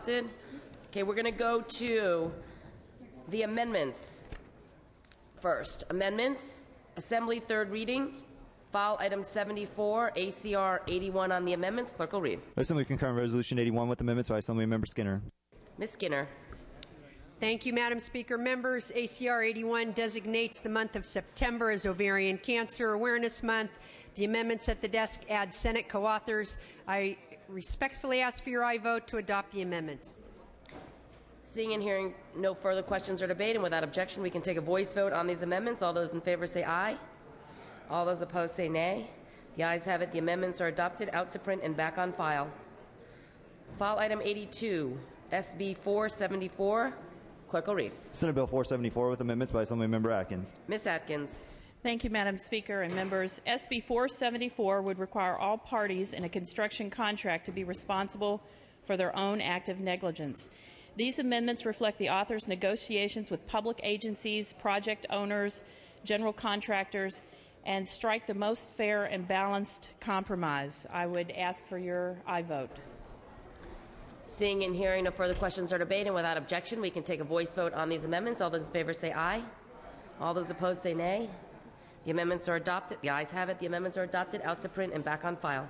adopted. Okay, we're going to go to the amendments first. Amendments, Assembly, third reading. File item 74, ACR 81 on the amendments. Clerk will read. Assembly concur on Resolution 81 with amendments by Assemblymember Skinner. Ms. Skinner. Thank you, Madam Speaker. Members, ACR 81 designates the month of September as Ovarian Cancer Awareness Month. The amendments at the desk add Senate co-authors. I respectfully ask for your aye vote to adopt the amendments. Seeing and hearing no further questions or debate, and without objection, we can take a voice vote on these amendments. All those in favor say aye. All those opposed say nay. The ayes have it. The amendments are adopted, out to print and back on file. File item 82, SB 474. Clerk will read. Senate Bill 474 with amendments by Assemblymember Atkins. Ms. Atkins. Thank you, Madam Speaker and members. SB 474 would require all parties in a construction contract to be responsible for their own act of negligence. These amendments reflect the author's negotiations with public agencies, project owners, general contractors, and strike the most fair and balanced compromise. I would ask for your aye vote. Seeing and hearing no further questions or debate, and without objection, we can take a voice vote on these amendments. All those in favor say aye. All those opposed say nay. The amendments are adopted. The ayes have it. The amendments are adopted, out to print and back on file.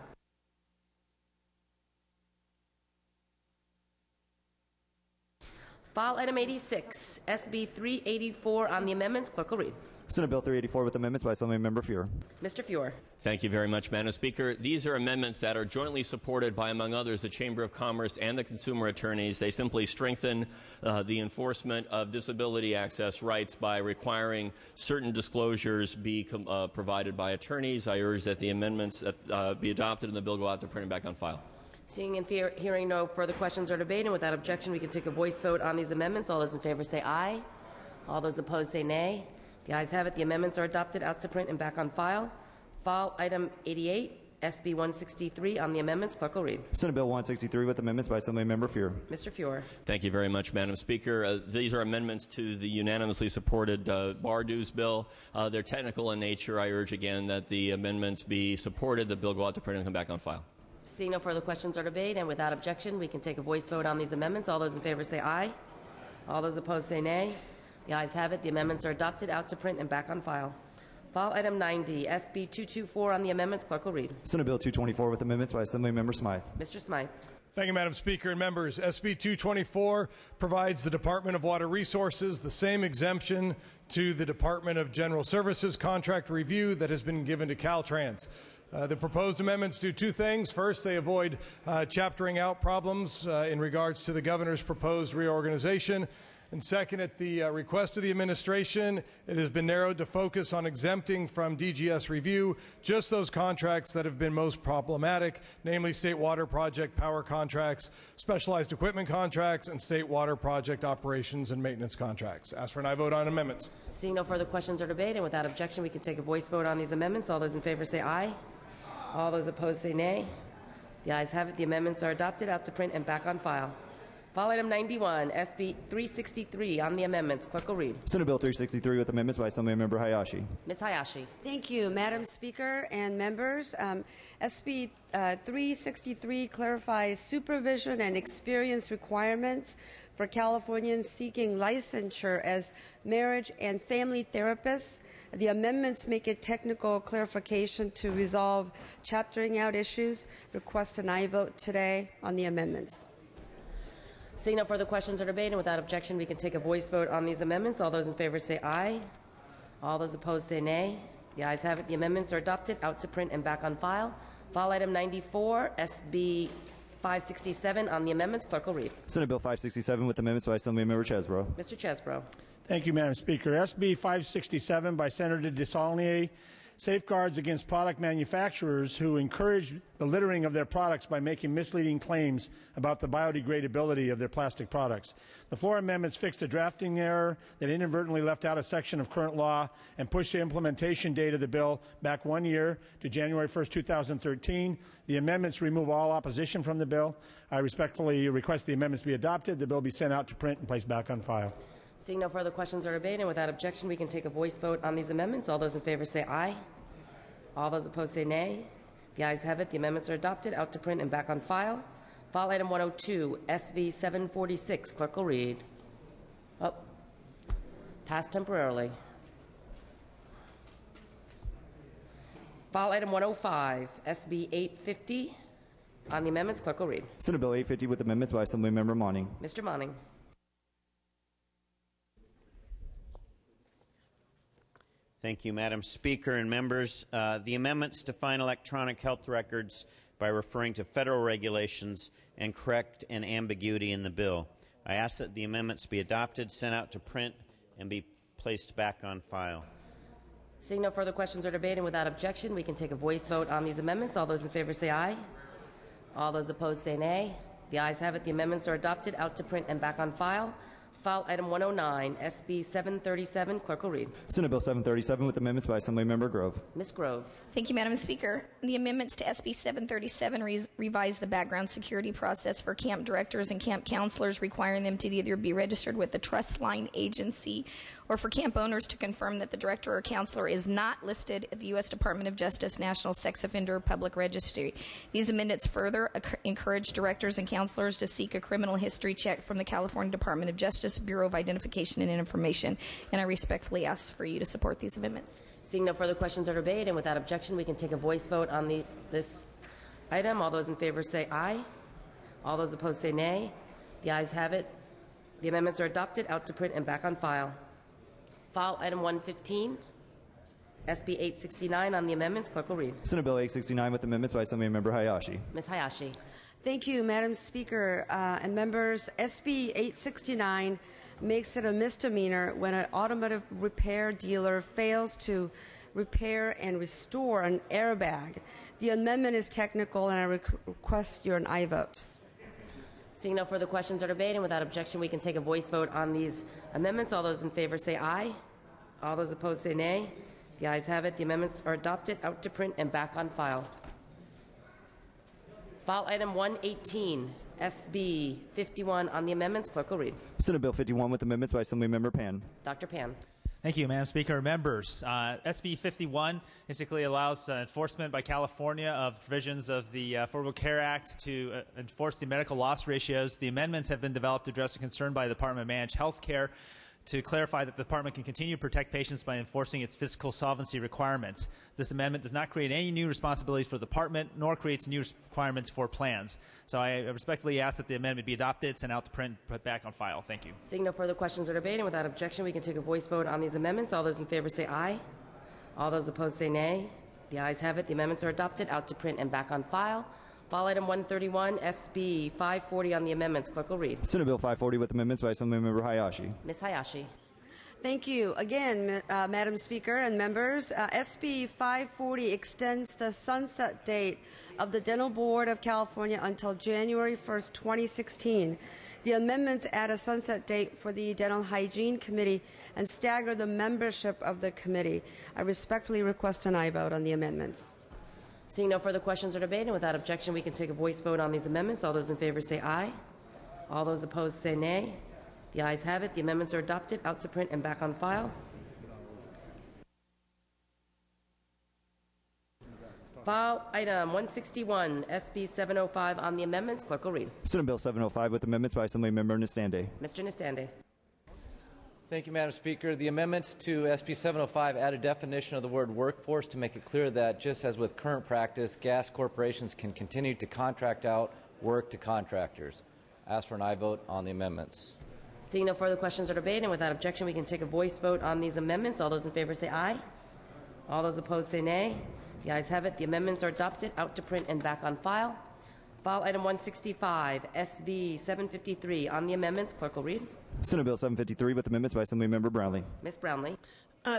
File item 86, SB 384 on the amendments. Clerk will read. Senate Bill 384 with amendments by Assemblymember Feuer. Mr. Feuer. Thank you very much, Madam Speaker. These are amendments that are jointly supported by, among others, the Chamber of Commerce and the consumer attorneys. They simply strengthen the enforcement of disability access rights by requiring certain disclosures be provided by attorneys. I urge that the amendments be adopted and the bill go out to print and back on file. Seeing and hearing no further questions or debate, and without objection, we can take a voice vote on these amendments. All those in favor say aye. All those opposed say nay. The ayes have it. The amendments are adopted, out to print and back on file. File item 88, SB 163 on the amendments. Clerk will read. Senate Bill 163 with amendments by Assemblymember Feuer. Mr. Feuer. Thank you very much, Madam Speaker. These are amendments to the unanimously supported bar dues bill. They're technical in nature. I urge again that the amendments be supported. The bill go out to print and come back on file. Seeing no further questions or debate, and without objection, we can take a voice vote on these amendments. All those in favor say aye. All those opposed say nay. The ayes have it. The amendments are adopted, out to print and back on file. File item 90, SB 224 on the amendments. Clerk will read. Senate Bill 224 with amendments by Assemblymember Smythe. Mr. Smythe. Thank you, Madam Speaker and members. SB 224 provides the Department of Water Resources the same exemption to the Department of General Services contract review that has been given to Caltrans. The proposed amendments do two things. First, they avoid chaptering out problems in regards to the governor's proposed reorganization. And second, at the request of the administration, it has been narrowed to focus on exempting from DGS review just those contracts that have been most problematic, namely state water project power contracts, specialized equipment contracts, and state water project operations and maintenance contracts. Ask for an aye vote on amendments. Seeing no further questions or debate, and without objection, we can take a voice vote on these amendments. All those in favor say aye. All those opposed say nay. The ayes have it. The amendments are adopted, out to print and back on file. File item 91, SB 363 on the amendments. Clerk will read. Senate Bill 363 with amendments by Assemblymember Hayashi. Ms. Hayashi. Thank you, Madam Speaker and members. SB 363 clarifies supervision and experience requirements for Californians seeking licensure as marriage and family therapists. The amendments make a technical clarification to resolve chaptering out issues. Request an aye vote today on the amendments. Seeing no further questions or debate, and without objection, we can take a voice vote on these amendments. All those in favor say aye. All those opposed say nay. The ayes have it. The amendments are adopted, out to print and back on file. File item 94, SB 567 on the amendments. Clerk will read. Senate Bill 567 with amendments by Assemblymember Chesbro. Mr. Chesbro. Thank you, Madam Speaker. SB 567 by Senator DeSaulnier safeguards against product manufacturers who encourage the littering of their products by making misleading claims about the biodegradability of their plastic products. The floor amendments fixed a drafting error that inadvertently left out a section of current law and pushed the implementation date of the bill back 1 year to January 1st, 2013. The amendments remove all opposition from the bill. I respectfully request the amendments be adopted, the bill be sent out to print and placed back on file. Seeing no further questions or debate, and without objection, we can take a voice vote on these amendments. All those in favor say aye. All those opposed say nay. The ayes have it. The amendments are adopted, out to print and back on file. File item 102, SB 746. Clerk will read. Oh, passed temporarily. File item 105, SB 850. On the amendments, clerk will read. Senate Bill 850 with amendments by Assemblymember Monning. Mr. Monning. Thank you, Madam Speaker and members. The amendments define electronic health records by referring to federal regulations and correct an ambiguity in the bill. I ask that the amendments be adopted, sent out to print, and be placed back on file. Seeing no further questions or debate, and without objection, we can take a voice vote on these amendments. All those in favor say aye. All those opposed say nay. The ayes have it. The amendments are adopted, out to print and back on file. File item 109, SB 737. Clerk will read. Senate Bill 737 with amendments by Assemblymember Grove. Ms. Grove. Thank you, Madam Speaker. The amendments to SB 737 revise the background security process for camp directors and camp counselors, requiring them to either be registered with the trust line agency or for camp owners to confirm that the director or counselor is not listed at the U.S. Department of Justice National Sex Offender Public Registry. These amendments further encourage directors and counselors to seek a criminal history check from the California Department of Justice Bureau of Identification and Information, and I respectfully ask for you to support these amendments. Seeing no further questions or debate, and without objection, we can take a voice vote on this item. All those in favor say aye. All those opposed say nay. The ayes have it. The amendments are adopted, out to print and back on file. File item 115, SB 869. On the amendments, clerk will read. Senate Bill 869 with amendments by Assemblymember Hayashi. Ms. Hayashi. Thank you, Madam Speaker and members. SB 869 makes it a misdemeanor when an automotive repair dealer fails to repair and restore an airbag. The amendment is technical, and I request your aye vote. Seeing no further questions or debate, and without objection, we can take a voice vote on these amendments. All those in favor say aye. All those opposed say nay. The ayes have it. The amendments are adopted, out to print and back on file. File item 118, SB 51. On the amendments, clerk will read. Senate Bill 51 with amendments by Assemblymember Pan. Dr. Pan. Thank you, Madam Speaker. Members, SB 51 basically allows enforcement by California of provisions of the Affordable Care Act to enforce the medical loss ratios. The amendments have been developed to address a concern by the Department of Managed Health Care to clarify that the Department can continue to protect patients by enforcing its fiscal solvency requirements. This amendment does not create any new responsibilities for the Department, nor creates new requirements for plans. So I respectfully ask that the amendment be adopted, sent out to print, put back on file. Thank you. Seeing no further questions or debate, and without objection, we can take a voice vote on these amendments. All those in favor say aye. All those opposed say nay. The ayes have it. The amendments are adopted, out to print and back on file. File item 131, SB 540. On the amendments, clerk will read. Senate Bill 540 with amendments by Assemblymember Hayashi. Ms. Hayashi. Thank you. Again, Madam Speaker and members, SB 540 extends the sunset date of the Dental Board of California until January 1st, 2016. The amendments add a sunset date for the Dental Hygiene Committee and stagger the membership of the committee. I respectfully request an aye vote on the amendments. Seeing no further questions or debate, and without objection, we can take a voice vote on these amendments. All those in favor say aye. All those opposed say nay. The ayes have it. The amendments are adopted, out to print and back on file. File item 161, SB 705. On the amendments, clerk will read. Senate Bill 705 with amendments by Assemblymember Nestande. Mr. Nestande. Thank you, Madam Speaker. The amendments to SB 705 add a definition of the word workforce to make it clear that, just as with current practice, gas corporations can continue to contract out work to contractors. I ask for an aye vote on the amendments. Seeing no further questions or debate, and without objection, we can take a voice vote on these amendments. All those in favor say aye. All those opposed say nay. The ayes have it. The amendments are adopted, out to print and back on file. File item 165, SB 753. On the amendments, clerk will read. Senate Bill 753 with amendments by Assemblymember Brownlee. Ms. Brownlee.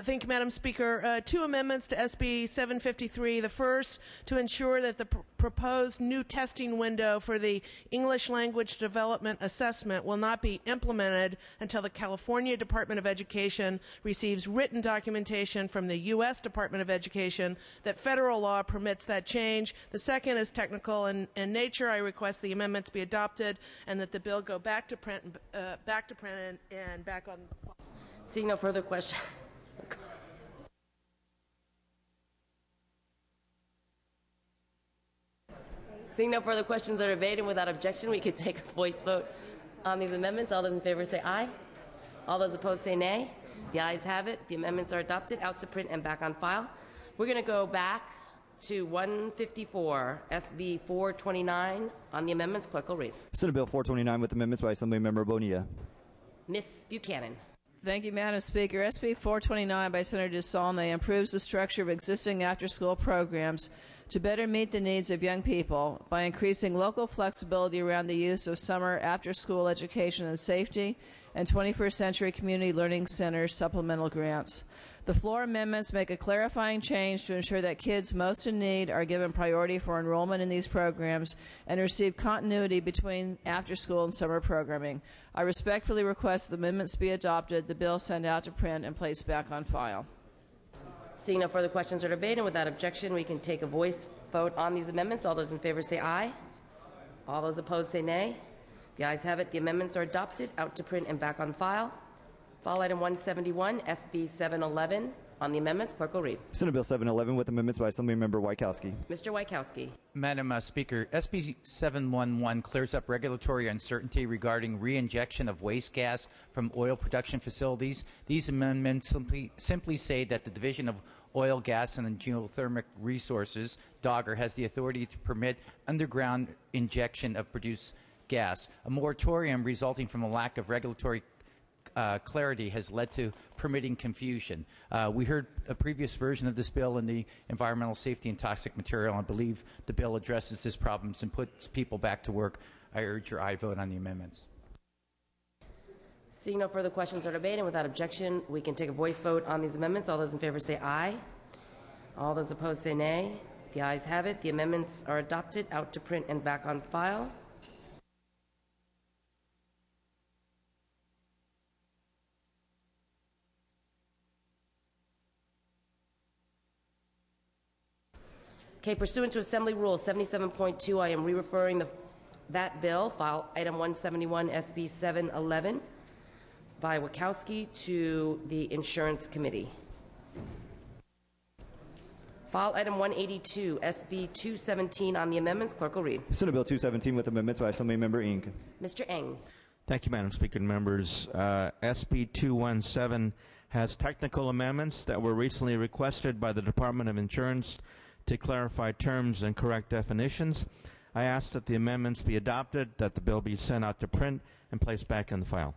Thank you, Madam Speaker. Two amendments to SB 753. The first, to ensure that the proposed new testing window for the English Language Development Assessment will not be implemented until the California Department of Education receives written documentation from the U.S. Department of Education that federal law permits that change. The second is technical in nature. I request the amendments be adopted and that the bill go back to print and back on. Seeing no further questions. Seeing no further questions or debate, and without objection, we could take a voice vote on these amendments. All those in favor say aye. All those opposed say nay. The ayes have it. The amendments are adopted, out to print and back on file. We're going to go back to 154, SB 429 on the amendments. Clerk will read. Senate Bill 429 with amendments by Assemblymember Bonilla. Ms. Buchanan. Thank you, Madam Speaker. SB 429 by Senator DeSaulnier improves the structure of existing after-school programs to better meet the needs of young people by increasing local flexibility around the use of summer after-school education and safety and 21st Century Community Learning Center supplemental grants. The floor amendments make a clarifying change to ensure that kids most in need are given priority for enrollment in these programs and receive continuity between after-school and summer programming. I respectfully request the amendments be adopted, the bill sent out to print, and placed back on file. Seeing no further questions or debate, and without objection, we can take a voice vote on these amendments. All those in favor say aye. All those opposed say nay. The ayes have it. The amendments are adopted, out to print and back on file. File item 171, SB 711 on the amendments. Clerk will read. Senate Bill 711 with amendments by Assemblymember Wajkowski. Mr. Wajkowski. Madam Speaker, SB 711 clears up regulatory uncertainty regarding reinjection of waste gas from oil production facilities. These amendments simply say that the Division of Oil, Gas, and Geothermal Resources, DOGGR, has the authority to permit underground injection of produced gas. A moratorium resulting from a lack of regulatory clarity has led to permitting confusion. We heard a previous version of this bill in the Environmental Safety and Toxic Material. I believe the bill addresses this problem and puts people back to work. I urge your aye vote on the amendments. Seeing no further questions or debate, and without objection, we can take a voice vote on these amendments. All those in favor say aye. All those opposed say nay. The ayes have it. The amendments are adopted, out to print and back on file. Okay, pursuant to Assembly Rule 77.2, I am re-referring that bill, file item 171, SB 711, by Wajkowski to the Insurance Committee. File item 182, SB 217 on the amendments. Clerk will read. Senate Bill 217 with amendments by Assemblymember Ng. Mr. Ng. Thank you, Madam Speaker and members. SB 217 has technical amendments that were recently requested by the Department of Insurance to clarify terms and correct definitions. I ask that the amendments be adopted, that the bill be sent out to print and placed back in the file.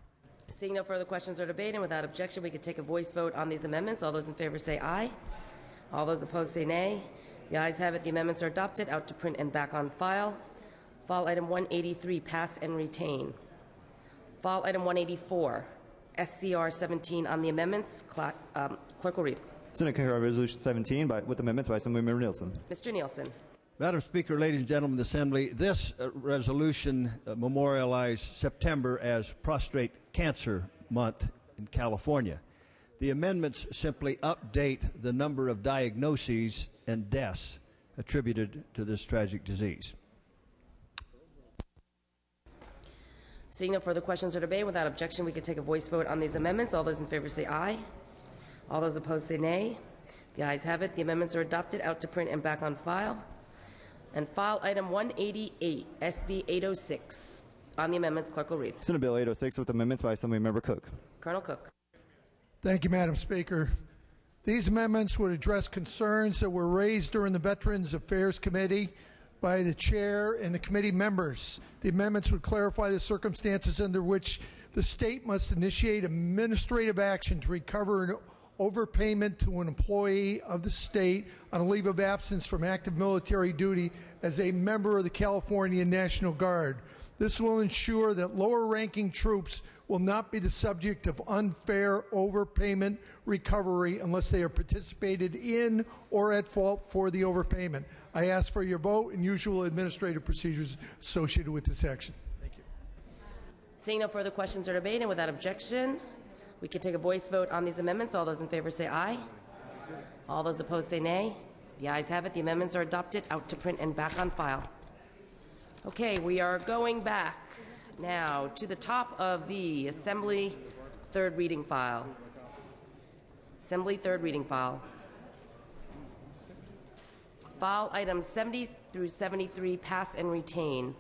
Seeing no further questions or debate, and without objection, we could take a voice vote on these amendments. All those in favor say aye. All those opposed say nay. The ayes have it. The amendments are adopted, out to print and back on file. File item 183, pass and retain. File item 184, SCR 17 on the amendments. Clerk will read. Senate concur Resolution 17 with amendments by Assemblymember Nielsen. Mr. Nielsen. Madam Speaker, ladies and gentlemen of the Assembly, this resolution memorialized September as Prostate Cancer Month in California. The amendments simply update the number of diagnoses and deaths attributed to this tragic disease. Seeing no further questions or debate, without objection, we could take a voice vote on these amendments. All those in favor say aye. All those opposed say nay. The ayes have it. The amendments are adopted, out to print and back on file. And file item 188, SB 806 on the amendments. Clerk will read. Senate Bill 806 with amendments by Assemblymember Cook. Colonel Cook. Thank you, Madam Speaker. These amendments would address concerns that were raised during the Veterans Affairs Committee by the chair and the committee members. The amendments would clarify the circumstances under which the state must initiate administrative action to recover an overpayment to an employee of the state on a leave of absence from active military duty as a member of the California National Guard. This will ensure that lower-ranking troops will not be the subject of unfair overpayment recovery unless they are participated in or at fault for the overpayment. I ask for your vote and usual administrative procedures associated with this action. Thank you. Seeing no further questions or debate, and without objection, we can take a voice vote on these amendments. All those in favor say aye. All those opposed say nay. The ayes have it. The amendments are adopted, out to print and back on file. Okay, we are going back now to the top of the Assembly third reading file. Assembly third reading file. File item through 73 pass and retain.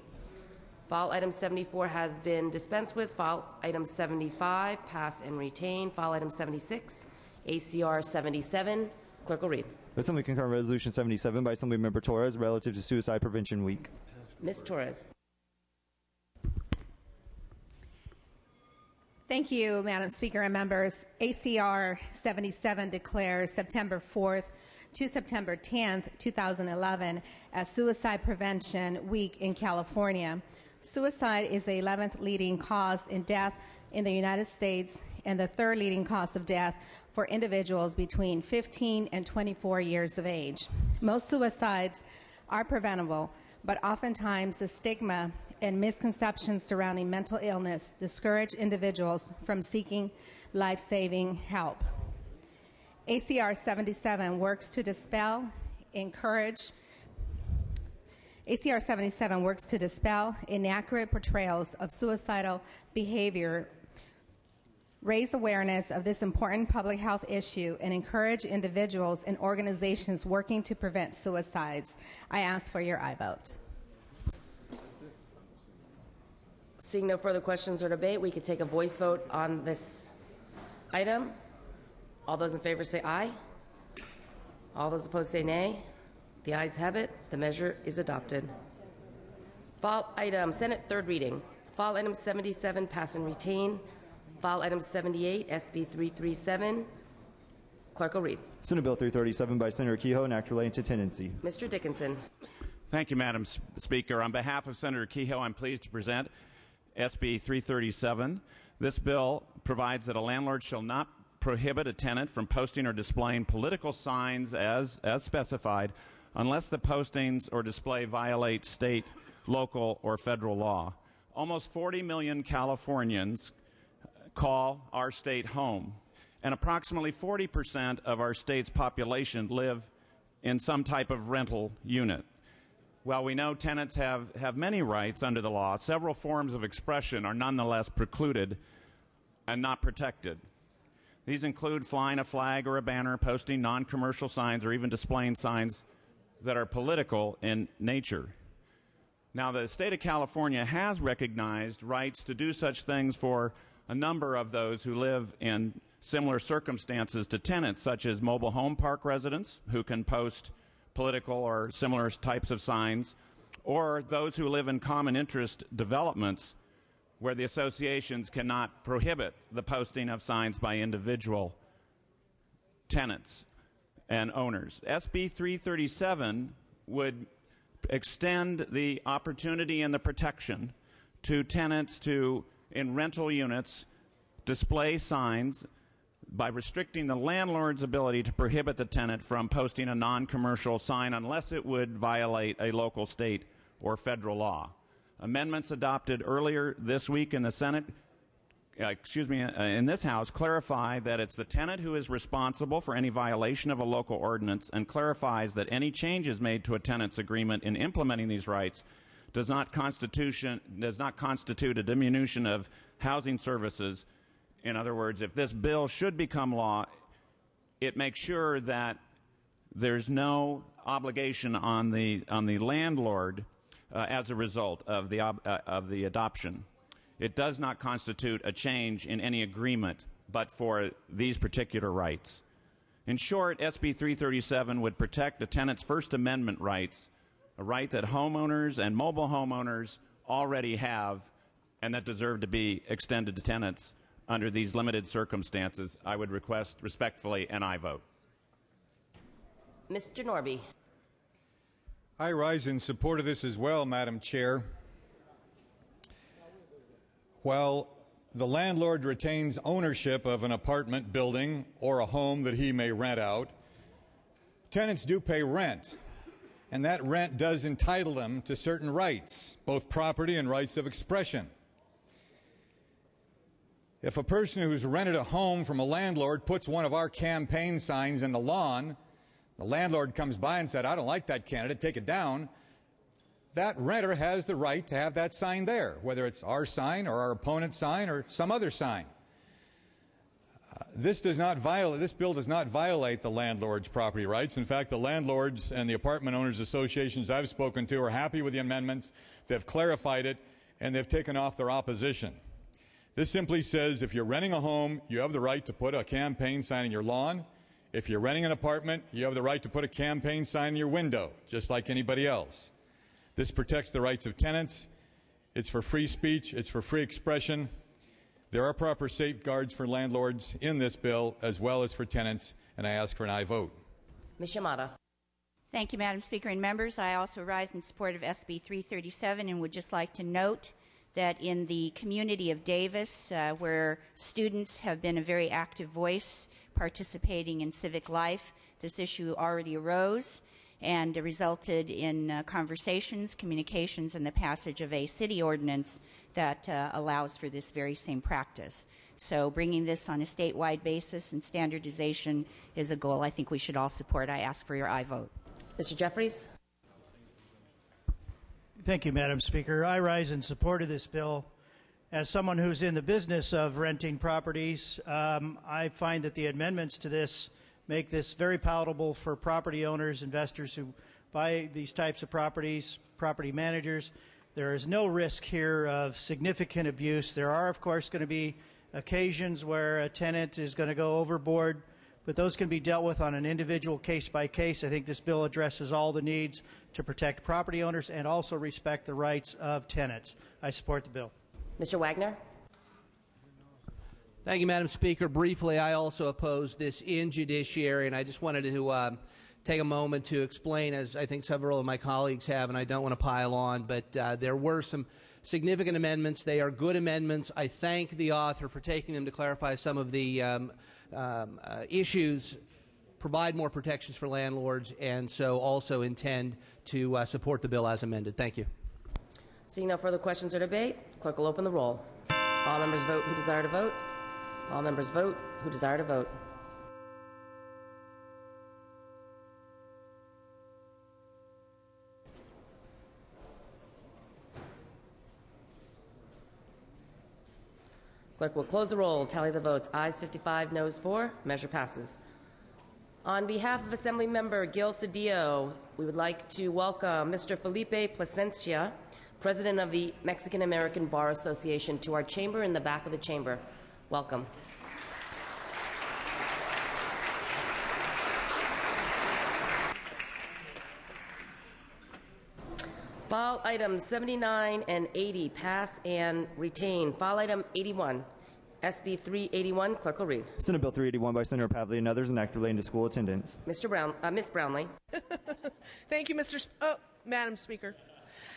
File item 74 has been dispensed with. File item 75 pass and retain. File item 76 ACR 77. Clerk will read. The Assembly concur on Resolution 77 by Assemblymember Torres relative to Suicide Prevention Week. Ms. Torres. Thank you, Madam Speaker and members. ACR 77 declares September 4th to September 10th, 2011 as Suicide Prevention Week in California. Suicide is the 11th leading cause in death in the United States and the third leading cause of death for individuals between 15 and 24 years of age. Most suicides are preventable, but oftentimes the stigma and misconceptions surrounding mental illness discourage individuals from seeking life-saving help. ACR 77 works to dispel, ACR 77 works to dispel inaccurate portrayals of suicidal behavior, raise awareness of this important public health issue, and encourage individuals and organizations working to prevent suicides. I ask for your aye vote. Seeing no further questions or debate, we could take a voice vote on this item. All those in favor say aye. All those opposed say nay. The ayes have it. The measure is adopted. File item, Senate third reading. File item 77, pass and retain. File item 78, SB 337. Clerk will read. Senate Bill 337 by Senator Kehoe, an act relating to tenancy. Mr. Dickinson. Thank you, Madam Speaker. On behalf of Senator Kehoe, I'm pleased to present SB 337. This bill provides that a landlord shall not prohibit a tenant from posting or displaying political signs as specified unless the postings or display violate state, local, or federal law. Almost 40 million Californians call our state home, and approximately 40% of our state's population live in some type of rental unit. While we know tenants have many rights under the law, several forms of expression are nonetheless precluded and not protected. These include flying a flag or a banner, posting non-commercial signs, or even displaying signs that are political in nature. Now, the state of California has recognized rights to do such things for a number of those who live in similar circumstances to tenants, such as mobile home park residents who can post political or similar types of signs, or those who live in common interest developments where the associations cannot prohibit the posting of signs by individual tenants and owners. SB 337 would extend the opportunity and the protection to tenants to, in rental units, display signs by restricting the landlord's ability to prohibit the tenant from posting a non-commercial sign unless it would violate a local, state, or federal law. Amendments adopted earlier this week in the Senate, in this House, clarify that it's the tenant who is responsible for any violation of a local ordinance, and clarifies that any changes made to a tenant's agreement in implementing these rights does not constitute a diminution of housing services. In other words, if this bill should become law, it makes sure that there's no obligation on the landlord as a result of the adoption. It does not constitute a change in any agreement but for these particular rights. In short, SB 337 would protect a tenant's First Amendment rights, a right that homeowners and mobile homeowners already have and that deserve to be extended to tenants under these limited circumstances. I would request respectfully an aye vote. Mr. Norby. I rise in support of this as well, Madam Chair. While the landlord retains ownership of an apartment building or a home that he may rent out, tenants do pay rent, and that rent does entitle them to certain rights, both property and rights of expression. If a person who's rented a home from a landlord puts one of our campaign signs in the lawn, the landlord comes by and said, "I don't like that candidate, take it down," that renter has the right to have that sign there, whether it's our sign or our opponent's sign or some other sign. This bill does not violate the landlord's property rights. In fact, the landlords and the apartment owners associations I've spoken to are happy with the amendments. They've clarified it, and they've taken off their opposition. This simply says if you're renting a home, you have the right to put a campaign sign in your lawn. If you're renting an apartment, you have the right to put a campaign sign in your window, just like anybody else. This protects the rights of tenants. It's for free speech. It's for free expression. There are proper safeguards for landlords in this bill as well as for tenants, and I ask for an aye vote. Ms. Yamada. Thank you, Madam Speaker and members. I also rise in support of SB 337 and would just like to note that in the community of Davis, where students have been a very active voice participating in civic life, this issue already arose and resulted in conversations, communications, and the passage of a city ordinance that allows for this very same practice. So bringing this on a statewide basis and standardization is a goal I think we should all support. I ask for your aye vote. Mr. Jeffries. Thank you, Madam Speaker. I rise in support of this bill. As someone who's in the business of renting properties, I find that the amendments to this make this very palatable for property owners, investors who buy these types of properties, property managers. There is no risk here of significant abuse. There are, of course, going to be occasions where a tenant is going to go overboard, but those can be dealt with on an individual case-by-case. I think this bill addresses all the needs to protect property owners and also respect the rights of tenants. I support the bill. Mr. Wagner. Thank you, Madam Speaker. Briefly, I also oppose this in judiciary, and I just wanted to take a moment to explain, as I think several of my colleagues have, and I don't want to pile on, but there were some significant amendments. They are good amendments. I thank the author for taking them to clarify some of the issues, provide more protections for landlords, and so also intend to support the bill as amended. Thank you. Seeing no further questions or debate, clerk will open the roll. All members vote who desire to vote. All members vote who desire to vote. Clerk will close the roll, tally the votes. Ayes 55, noes 4. Measure passes. On behalf of Assembly Member Gil Cedillo, we would like to welcome Mr. Felipe Plasencia, President of the Mexican American Bar Association, to our chamber in the back of the chamber. Welcome. File items 79 and 80 pass and retain. File item 81, SB 381. Clerk will read. Senate Bill 381 by Senator Pavley and others, and act relating to school attendance. Ms. Brownlee. Thank you, Madam Speaker.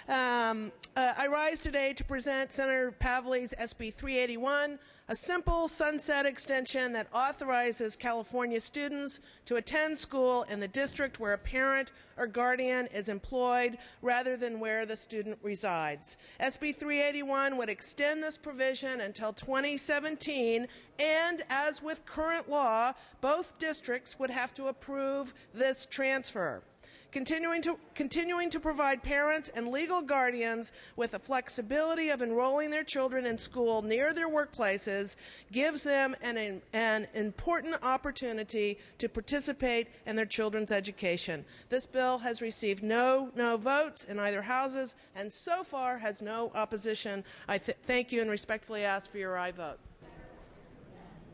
I rise today to present Senator Pavley's SB 381, a simple sunset extension that authorizes California students to attend school in the district where a parent or guardian is employed rather than where the student resides. SB 381 would extend this provision until 2017, and as with current law, both districts would have to approve this transfer. Continuing to provide parents and legal guardians with the flexibility of enrolling their children in school near their workplaces gives them an important opportunity to participate in their children's education. This bill has received no votes in either houses and so far has no opposition. I thank you and respectfully ask for your aye vote.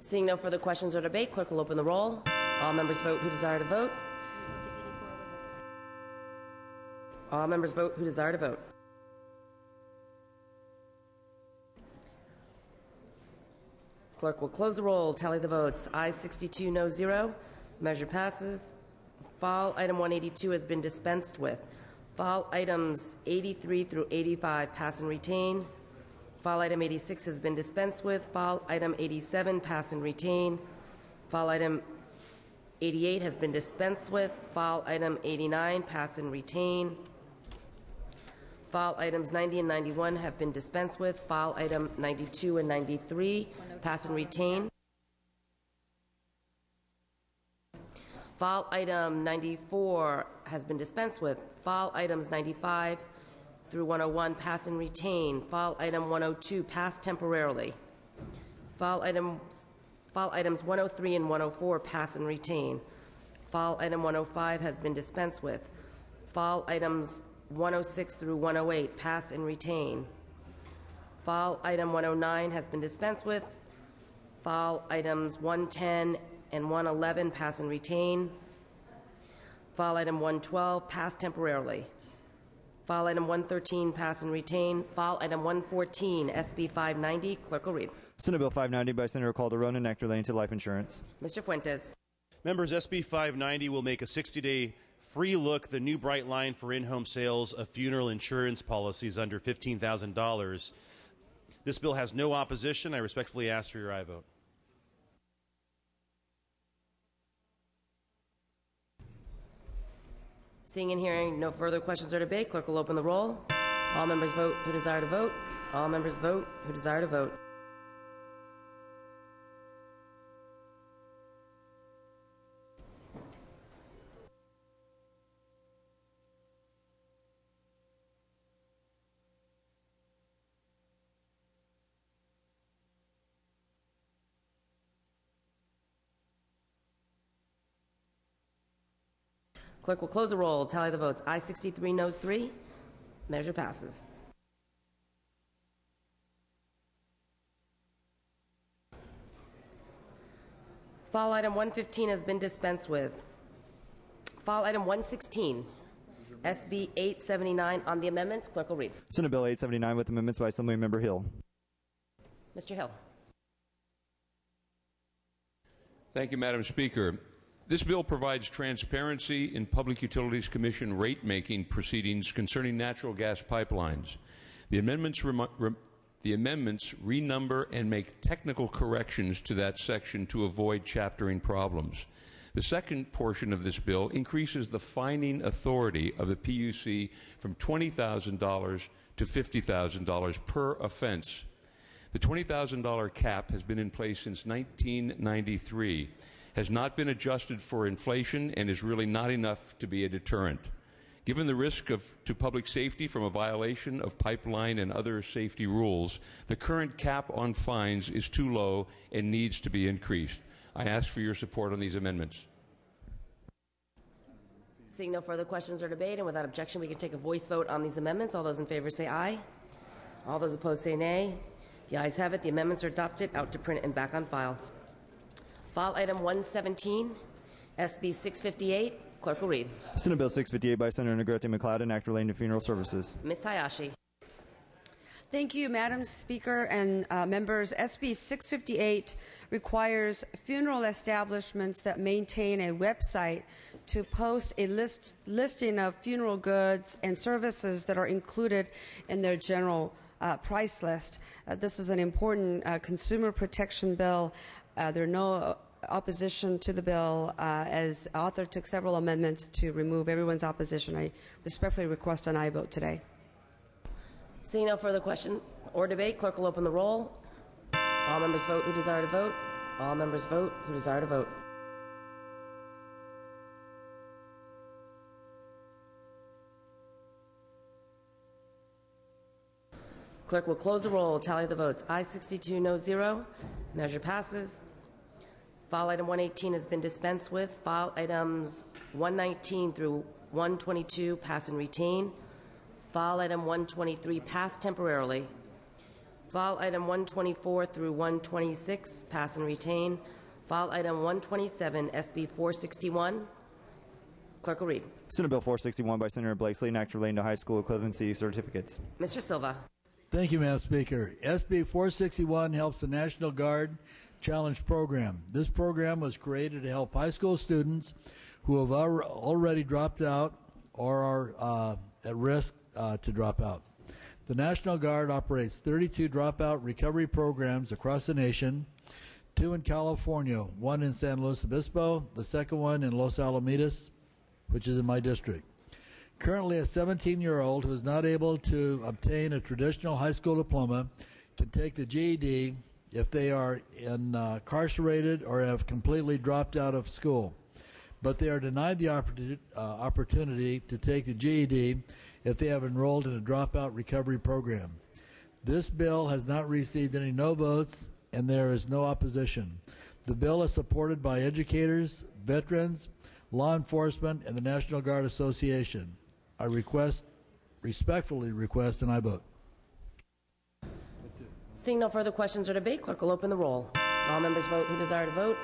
Seeing no further questions or debate, clerk will open the roll. All members vote who desire to vote. All members vote who desire to vote. Clerk will close the roll, tally the votes. Ayes 62, no 0. Measure passes. File item 182 has been dispensed with. File items 83 through 85 pass and retain. File item 86 has been dispensed with. File item 87 pass and retain. File item 88 has been dispensed with. File item 89 pass and retain. File items 90 and 91 have been dispensed with. File item 92 and 93 pass and retain. File item 94 has been dispensed with. File items 95 through 101 pass and retain. File item 102 pass temporarily. File items File items 103 and 104 pass and retain. File item 105 has been dispensed with. File items 106 through 108 pass and retain. File item 109 has been dispensed with. File items 110 and 111 pass and retain. File item 112 pass temporarily. File item 113 pass and retain. File item 114 SB 590. Clerk will read. Senate Bill 590 by Senator Calderon, an act relating to life insurance. Mr. Fuentes. Members, SB 590 will make a 60-day free look the new bright line for in-home sales of funeral insurance policies under $15,000. This bill has no opposition. I respectfully ask for your aye vote. Seeing and hearing no further questions or debate, clerk will open the roll. All members vote who desire to vote. All members vote who desire to vote. Clerk will close the roll, tally the votes. Aye 63, noes 3. Measure passes. File item 115 has been dispensed with. File item 116, SB 879 on the amendments. Clerk will read. Senate Bill 879 with amendments by Assemblymember Hill. Mr. Hill. Thank you, Madam Speaker. This bill provides transparency in Public Utilities Commission rate-making proceedings concerning natural gas pipelines. The amendments renumber and make technical corrections to that section to avoid chaptering problems. The second portion of this bill increases the fining authority of the PUC from $20,000 to $50,000 per offense. The $20,000 cap has been in place since 1993. Has not been adjusted for inflation and is really not enough to be a deterrent. Given the risk to public safety from a violation of pipeline and other safety rules, the current cap on fines is too low and needs to be increased. I ask for your support on these amendments. Seeing no further questions or debate, and without objection, we can take a voice vote on these amendments. All those in favor say aye. All those opposed say nay. The ayes have it. The amendments are adopted. Out to print and back on file. File item 117, SB 658. Clerk will read. Senate Bill 658 by Senator Negrete McLeod, an act relating to funeral services. Ms. Hayashi. Thank you, Madam Speaker and members. SB 658 requires funeral establishments that maintain a website to post a listing of funeral goods and services that are included in their general price list. This is an important consumer protection bill. There are no opposition to the bill. As author took several amendments to remove everyone's opposition. I respectfully request an aye vote today. Seeing no further question or debate, clerk will open the roll. All members vote who desire to vote. All members vote who desire to vote. Clerk will close the roll, tally the votes. Aye 62, no 0. Measure passes. File item 118 has been dispensed with. File items 119 through 122 pass and retain. File item 123 pass temporarily. File item 124 through 126 pass and retain. File item 127 SB 461. Clerk will read. Senate Bill 461 by Senator Blakeslee, an act relating to high school equivalency certificates. Mr. Silva. Thank you, Madam Speaker. SB 461 helps the National Guard Challenge Program. This program was created to help high school students who have already dropped out or are at risk to drop out. The National Guard operates 32 dropout recovery programs across the nation, 2 in California, 1 in San Luis Obispo, the second one in Los Alamitos, which is in my district. Currently, a 17-year-old who is not able to obtain a traditional high school diploma can take the GED if they are incarcerated or have completely dropped out of school. But they are denied the opportunity to take the GED if they have enrolled in a dropout recovery program. This bill has not received any no votes, and there is no opposition. The bill is supported by educators, veterans, law enforcement, and the National Guard Association. I respectfully request, and I vote. Seeing no further questions or debate, clerk will open the roll. All members vote who desire to vote.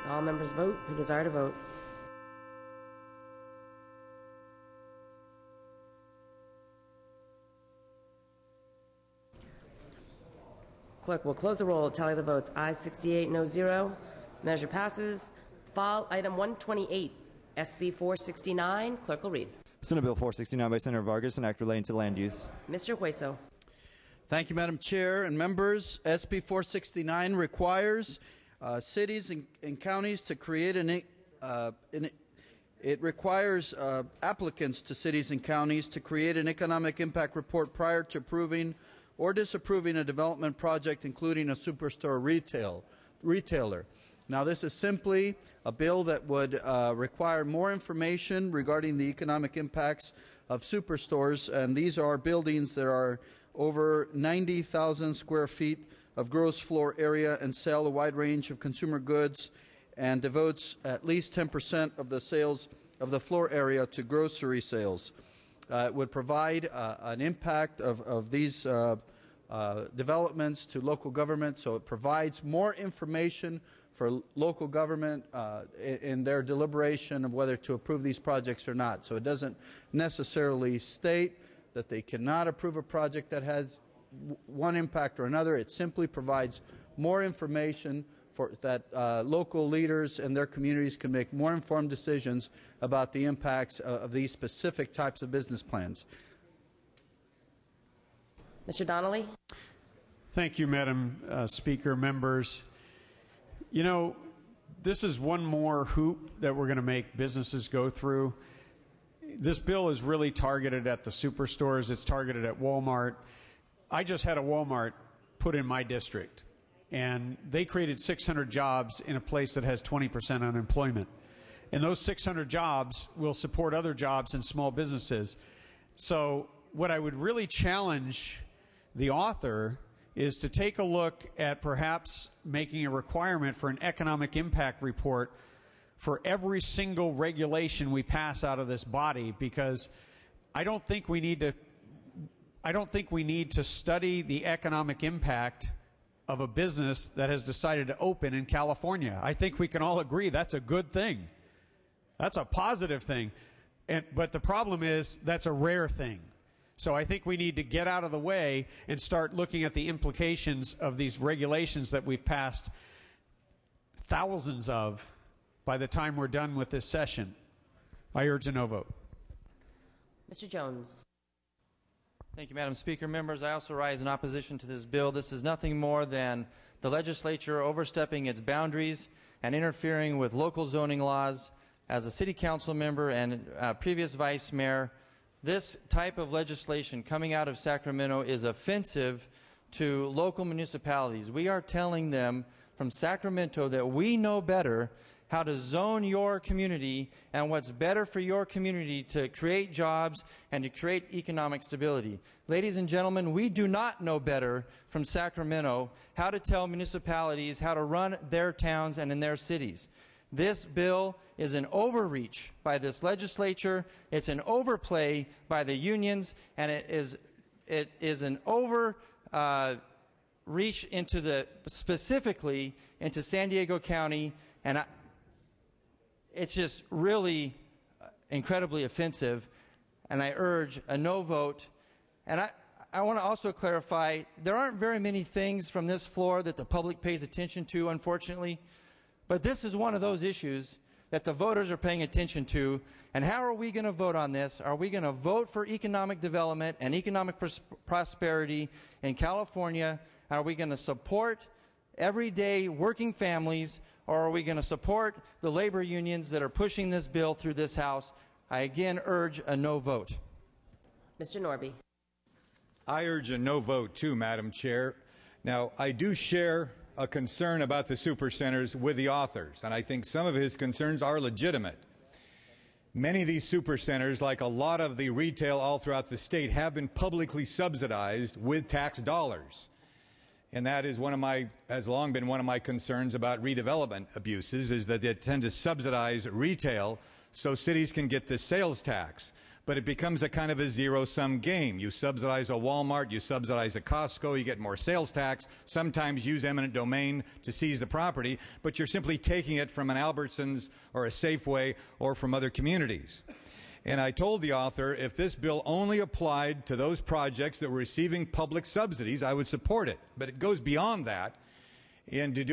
All members vote who desire to vote. Clerk will close the roll, tally the votes. Ayes 68, no 0. Measure passes. File item 128, SB 469. Clerk will read. Senate Bill 469 by Senator Vargas, an act relating to land use. Mr. Hueso. Thank you, Madam Chair and members. SB 469 requires cities and counties to create it requires applicants to cities and counties to create an economic impact report prior to approving or disapproving a development project, including a superstore retailer. Now, this is simply a bill that would require more information regarding the economic impacts of superstores, and these are buildings that are over 90,000 square feet of gross floor area and sell a wide range of consumer goods and devotes at least 10% of the sales of the floor area to grocery sales. It would provide an impact of these developments to local government, so it provides more information for local government in their deliberation of whether to approve these projects or not. So it doesn't necessarily state that they cannot approve a project that has one impact or another. It simply provides more information for that local leaders and their communities can make more informed decisions about the impacts of these specific types of business plans. Mr. Donnelly. Thank you, Madam Speaker, members. You know, this is one more hoop that we're going to make businesses go through. This bill is really targeted at the superstores. It's targeted at Walmart. I just had a Walmart put in my district, and they created 600 jobs in a place that has 20% unemployment. And those 600 jobs will support other jobs in small businesses. So what I would really challenge the author is to take a look at perhaps making a requirement for an economic impact report for every single regulation we pass out of this body, because I don't think we need to study the economic impact of a business that has decided to open in California. I think we can all agree that's a good thing. That's a positive thing. But the problem is that's a rare thing. So I think we need to get out of the way and start looking at the implications of these regulations that we've passed thousands of by the time we're done with this session. I urge a no vote. Mr. Jones. Thank you, Madam Speaker. Members, I also rise in opposition to this bill. This is nothing more than the legislature overstepping its boundaries and interfering with local zoning laws. As a city council member and previous vice mayor, this type of legislation coming out of Sacramento is offensive to local municipalities. We are telling them from Sacramento that we know better how to zone your community and what's better for your community to create jobs and to create economic stability. Ladies and gentlemen, we do not know better from Sacramento how to tell municipalities how to run their towns and in their cities. This bill is an overreach by this legislature. It's an overplay by the unions, and it is an overreach into specifically into San Diego County, and it's just really incredibly offensive. And I urge a no vote. And I want to also clarify, there aren't very many things from this floor that the public pays attention to, unfortunately. But this is one of those issues that the voters are paying attention to. And how are we going to vote on this? Are we going to vote for economic development and economic prosperity in California? Are we going to support everyday working families? Or are we going to support the labor unions that are pushing this bill through this House? I again urge a no vote. Mr. Norby. I urge a no vote too, Madam Chair. Now, I do share a concern about the supercenters with the authors, and I think some of his concerns are legitimate. Many of these supercenters, like a lot of the retail all throughout the state, have been publicly subsidized with tax dollars. And that is has long been one of my concerns about redevelopment abuses, is that they tend to subsidize retail so cities can get the sales tax. But it becomes a kind of a zero-sum game. You subsidize a Walmart, you subsidize a Costco, you get more sales tax, sometimes use eminent domain to seize the property, but you're simply taking it from an Albertsons or a Safeway or from other communities. And I told the author if this bill only applied to those projects that were receiving public subsidies, I would support it. But it goes beyond that into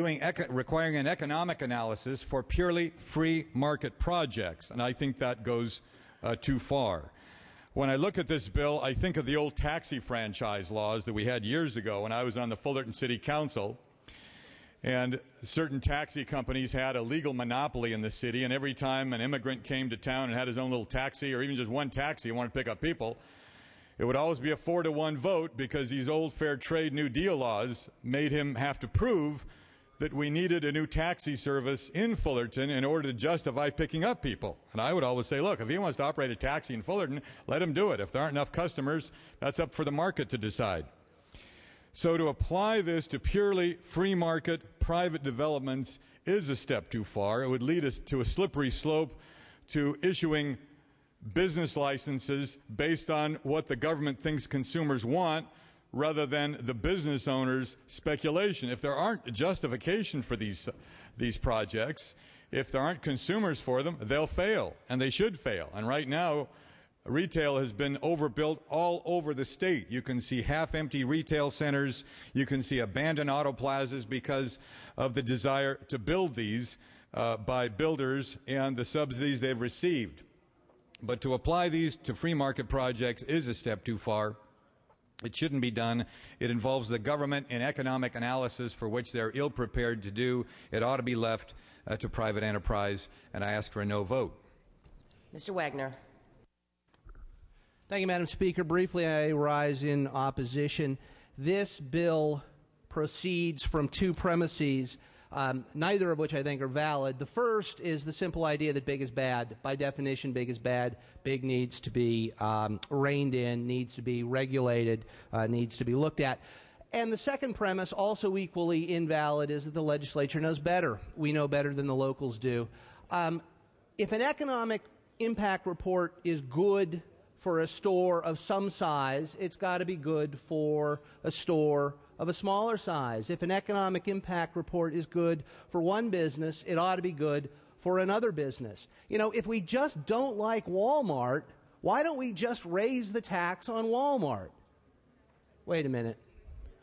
requiring an economic analysis for purely free market projects. And I think that goes too far. When I look at this bill, I think of the old taxi franchise laws that we had years ago when I was on the Fullerton City Council. And certain taxi companies had a legal monopoly in the city, and every time an immigrant came to town and had his own little taxi, or even just one taxi and wanted to pick up people, it would always be a 4-to-1 vote because these old fair trade New Deal laws made him have to prove that we needed a new taxi service in Fullerton in order to justify picking up people. And I would always say, look, if he wants to operate a taxi in Fullerton, let him do it. If there aren't enough customers, that's up for the market to decide. So to apply this to purely free market private developments is a step too far. It would lead us to a slippery slope to issuing business licenses based on what the government thinks consumers want rather than the business owners' speculation. If there aren't a justification for these projects, if there aren't consumers for them, they'll fail, and they should fail. And right now, retail has been overbuilt all over the state. You can see half-empty retail centers. You can see abandoned auto plazas because of the desire to build these by builders and the subsidies they've received. But to apply these to free market projects is a step too far. It shouldn't be done. It involves the government in economic analysis for which they're ill-prepared to do. It ought to be left to private enterprise, and I ask for a no vote. Mr. Wagner. Thank you, Madam Speaker. Briefly, I rise in opposition. This bill proceeds from two premises, neither of which I think are valid. The first is the simple idea that big is bad. By definition, big is bad. Big needs to be reined in, needs to be regulated, needs to be looked at. And the second premise, also equally invalid, is that the legislature knows better. We know better than the locals do. If an economic impact report is good for a store of some size, it's got to be good for a store of a smaller size. If an economic impact report is good for one business, it ought to be good for another business. You know, if we just don't like Walmart, why don't we just raise the tax on Walmart? Wait a minute.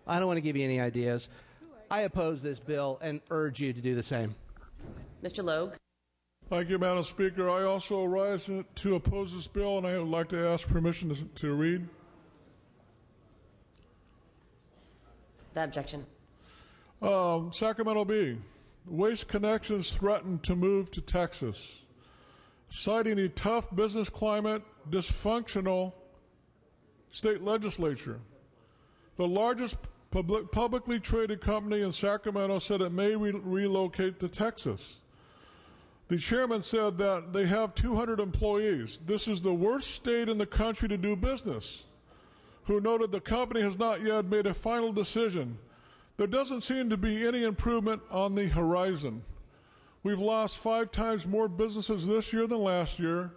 I don't want to give you any ideas. I oppose this bill and urge you to do the same. Mr. Logue. Thank you, Madam Speaker. I also rise to oppose this bill, and I would like to ask permission to read. That objection. Sacramento Bee. Waste Connections threatened to move to Texas, citing a tough business climate, dysfunctional state legislature. The largest publicly traded company in Sacramento said it may relocate to Texas. The chairman said that they have 200 employees. This is the worst state in the country to do business. Who noted the company has not yet made a final decision. There doesn't seem to be any improvement on the horizon. We've lost 5 times more businesses this year than last year.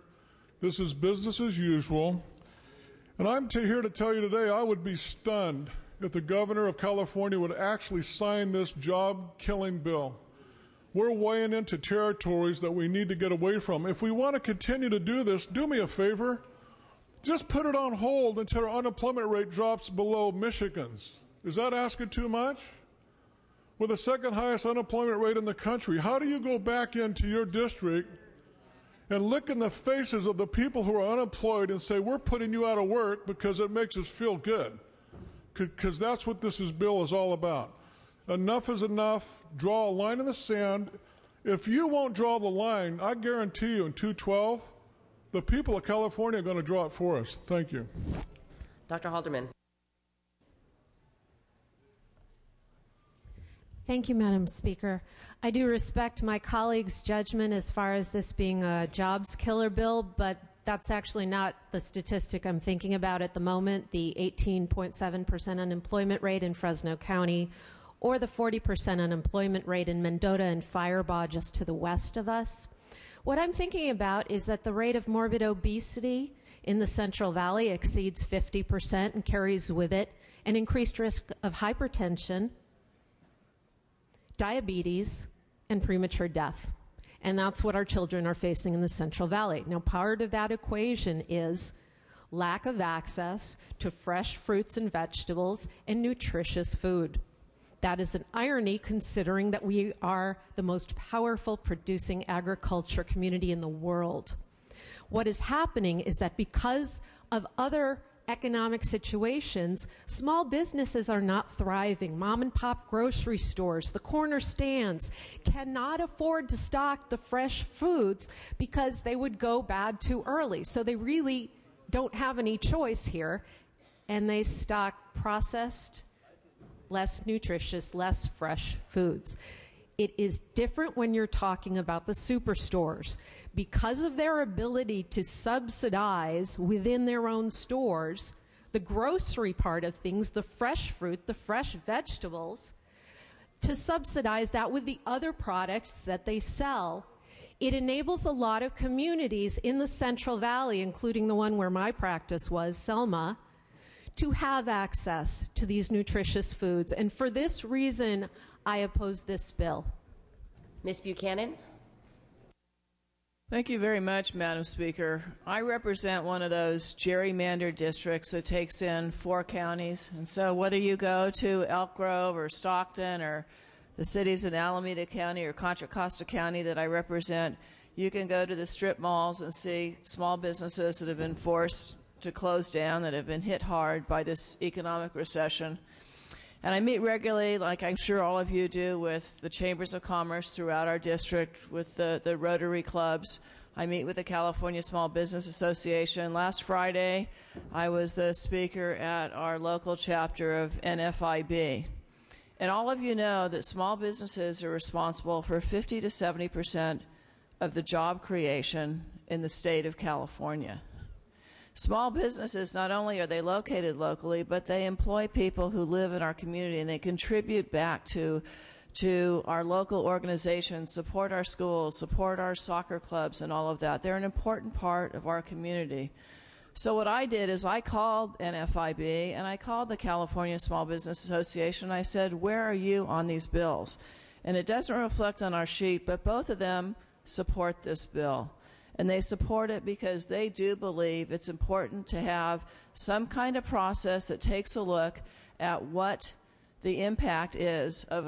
This is business as usual. And I'm here to tell you today, I would be stunned if the governor of California would actually sign this job-killing bill. We're weighing into territories that we need to get away from. If we want to continue to do this, do me a favor. Just put it on hold until our unemployment rate drops below Michigan's. Is that asking too much? With the second highest unemployment rate in the country, how do you go back into your district and look in the faces of the people who are unemployed and say, we're putting you out of work because it makes us feel good? Because that's what this bill is all about. Enough is enough. Draw a line in the sand. If you won't draw the line, I guarantee you in 212, the people of California are going to draw it for us. Thank you. Dr. Halderman. Thank you, Madam Speaker. I do respect my colleague's judgment as far as this being a jobs killer bill, but that's actually not the statistic I'm thinking about at the moment, the 18.7% unemployment rate in Fresno County, or the 40% unemployment rate in Mendota and Firebaugh just to the west of us. What I'm thinking about is that the rate of morbid obesity in the Central Valley exceeds 50% and carries with it an increased risk of hypertension, diabetes, and premature death. And that's what our children are facing in the Central Valley. Now, part of that equation is lack of access to fresh fruits and vegetables and nutritious food. That is an irony considering that we are the most powerful producing agriculture community in the world. What is happening is that because of other economic situations, small businesses are not thriving. Mom and pop grocery stores, the corner stands, cannot afford to stock the fresh foods because they would go bad too early. So they really don't have any choice here, and they stock processed, less nutritious, less fresh foods. It is different when you're talking about the superstores. Because of their ability to subsidize within their own stores the grocery part of things, the fresh fruit, the fresh vegetables, to subsidize that with the other products that they sell, it enables a lot of communities in the Central Valley, including the one where my practice was, Selma, to have access to these nutritious foods. And for this reason, I oppose this bill. Ms. Buchanan? Thank you very much, Madam Speaker. I represent one of those gerrymandered districts that takes in 4 counties. And so whether you go to Elk Grove or Stockton or the cities in Alameda County or Contra Costa County that I represent, you can go to the strip malls and see small businesses that have been forced to close down, that have been hit hard by this economic recession. And I meet regularly, like I'm sure all of you do, with the chambers of commerce throughout our district, with the Rotary clubs. I meet with the California Small Business Association. Last Friday, I was the speaker at our local chapter of NFIB. And all of you know that small businesses are responsible for 50 to 70% of the job creation in the state of California. Small businesses, not only are they located locally, but they employ people who live in our community, and they contribute back to our local organizations, support our schools, support our soccer clubs, and all of that. They're an important part of our community. So what I did is I called NFIB, and I called the California Small Business Association, and I said, where are you on these bills? And it doesn't reflect on our sheet, but both of them support this bill. And they support it because they do believe it's important to have some kind of process that takes a look at what the impact is of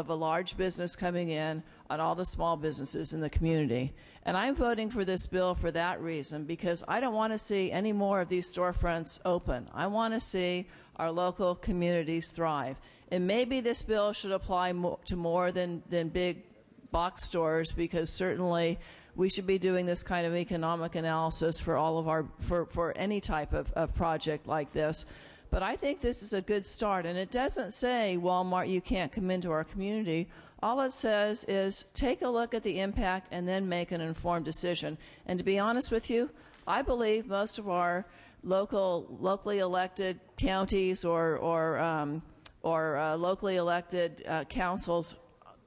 a large business coming in on all the small businesses in the community. And I'm voting for this bill for that reason, because I don't want to see any more of these storefronts open. I want to see our local communities thrive. And maybe this bill should apply to more than big box stores, because certainly we should be doing this kind of economic analysis for all of our for any type of project like this. But I think this is a good start, and it doesn't say, Walmart, you can't come into our community. All it says is take a look at the impact and then make an informed decision. And to be honest with you, I believe most of our locally elected counties or locally elected councils,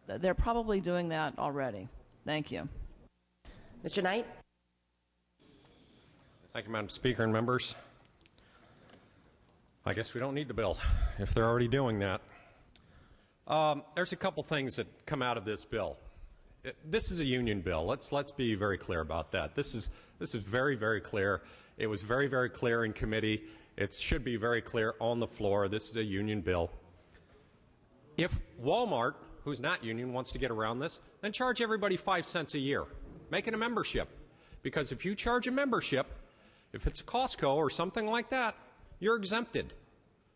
they're probably doing that already. Thank you. Mr. Knight? Thank you, Madam Speaker and members. I guess we don't need the bill if they're already doing that. There's a couple things that come out of this bill. This is a union bill. Let's be very clear about that. This is very, very clear. It was very, very clear in committee. It should be very clear on the floor. This is a union bill. If Walmart, who's not union, wants to get around this, then charge everybody 5 cents a year. Make it a membership. Because if you charge a membership, if it's a Costco or something like that, you're exempted.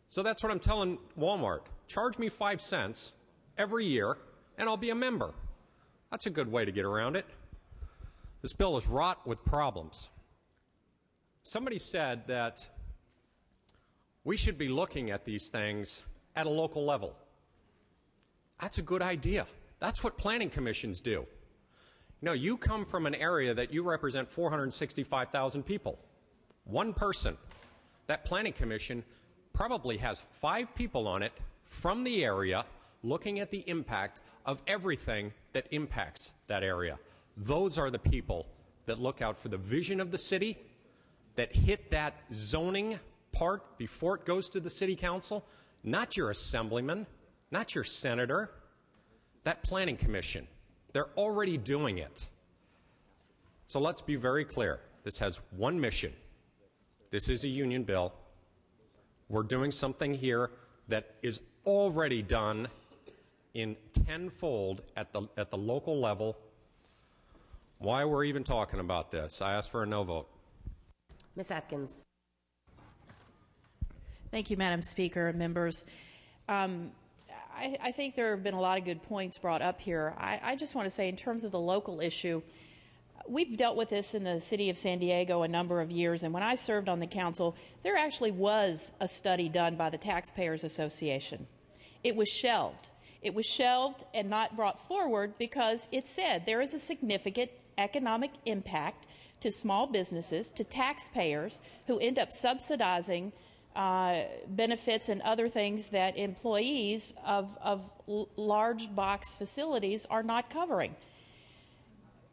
So that's what I'm telling Walmart. Charge me 5 cents every year, and I'll be a member. That's a good way to get around it. This bill is wrought with problems. Somebody said that we should be looking at these things at a local level. That's a good idea. That's what planning commissions do. You know, you come from an area that you represent 465,000 people. One person. That planning commission probably has 5 people on it from the area looking at the impact of everything that impacts that area. Those are the people that look out for the vision of the city, that hit that zoning part before it goes to the city council, not your assemblyman, not your senator, that planning commission. They're already doing it. So let's be very clear. This has one mission. This is a union bill. We're doing something here that is already done in tenfold at the local level. Why we're even talking about this? I ask for a no vote. Ms. Atkins. Thank you, Madam Speaker and members. I think there have been a lot of good points brought up here. I just want to say, in terms of the local issue, we've dealt with this in the city of San Diego a number of years, and when I served on the council, there actually was a study done by the Taxpayers Association. It was shelved. It was shelved and not brought forward because it said there is a significant economic impact to small businesses, to taxpayers who end up subsidizing benefits and other things that employees of large box facilities are not covering.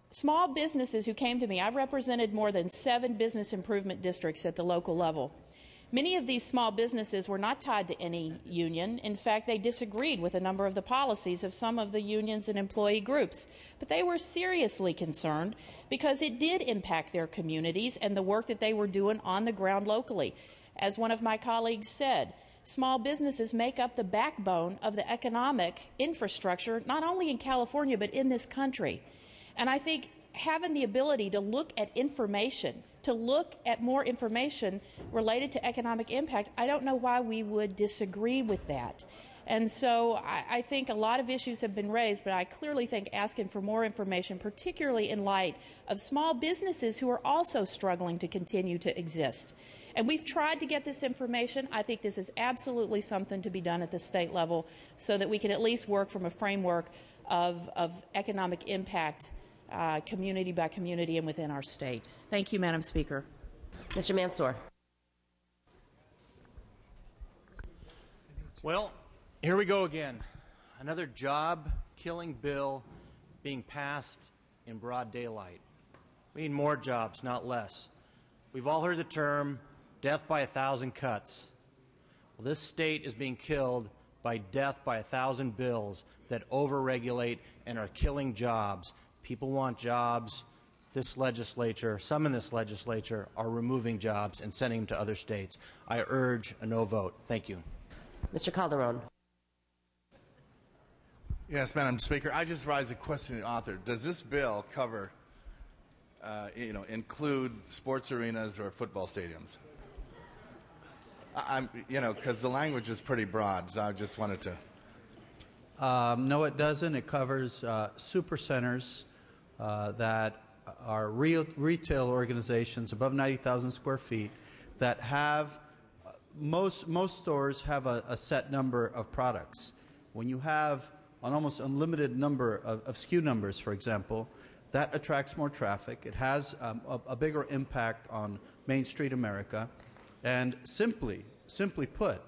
Small businesses who came to me, I represented more than 7 business improvement districts at the local level. Many of these small businesses were not tied to any union. In fact, they disagreed with a number of the policies of some of the unions and employee groups. But they were seriously concerned because it did impact their communities and the work that they were doing on the ground locally. As one of my colleagues said, small businesses make up the backbone of the economic infrastructure, not only in California, but in this country. And I think having the ability to look at information, to look at more information related to economic impact, I don't know why we would disagree with that. And so I think a lot of issues have been raised, but I clearly think asking for more information, particularly in light of small businesses who are also struggling to continue to exist. And we've tried to get this information. I think this is absolutely something to be done at the state level so that we can at least work from a framework of economic impact community by community and within our state. Thank you, Madam Speaker. Mr. Mansour. Well, here we go again. Another job-killing bill being passed in broad daylight. We need more jobs, not less. We've all heard the term death by 1,000 cuts. Well, this state is being killed by death by 1,000 bills that overregulate and are killing jobs. People want jobs. This legislature, some in this legislature, are removing jobs and sending them to other states. I urge a no vote. Thank you. Mr. Calderon. Yes, Madam Speaker. I just raise a question to the author. Does this bill cover, include sports arenas or football stadiums? Because the language is pretty broad, so I just wanted to. No, it doesn't. It covers super centers that are retail organizations above 90,000 square feet that have most stores have a set number of products. When you have an almost unlimited number of SKU numbers, for example, that attracts more traffic. It has a bigger impact on Main Street America. And simply put,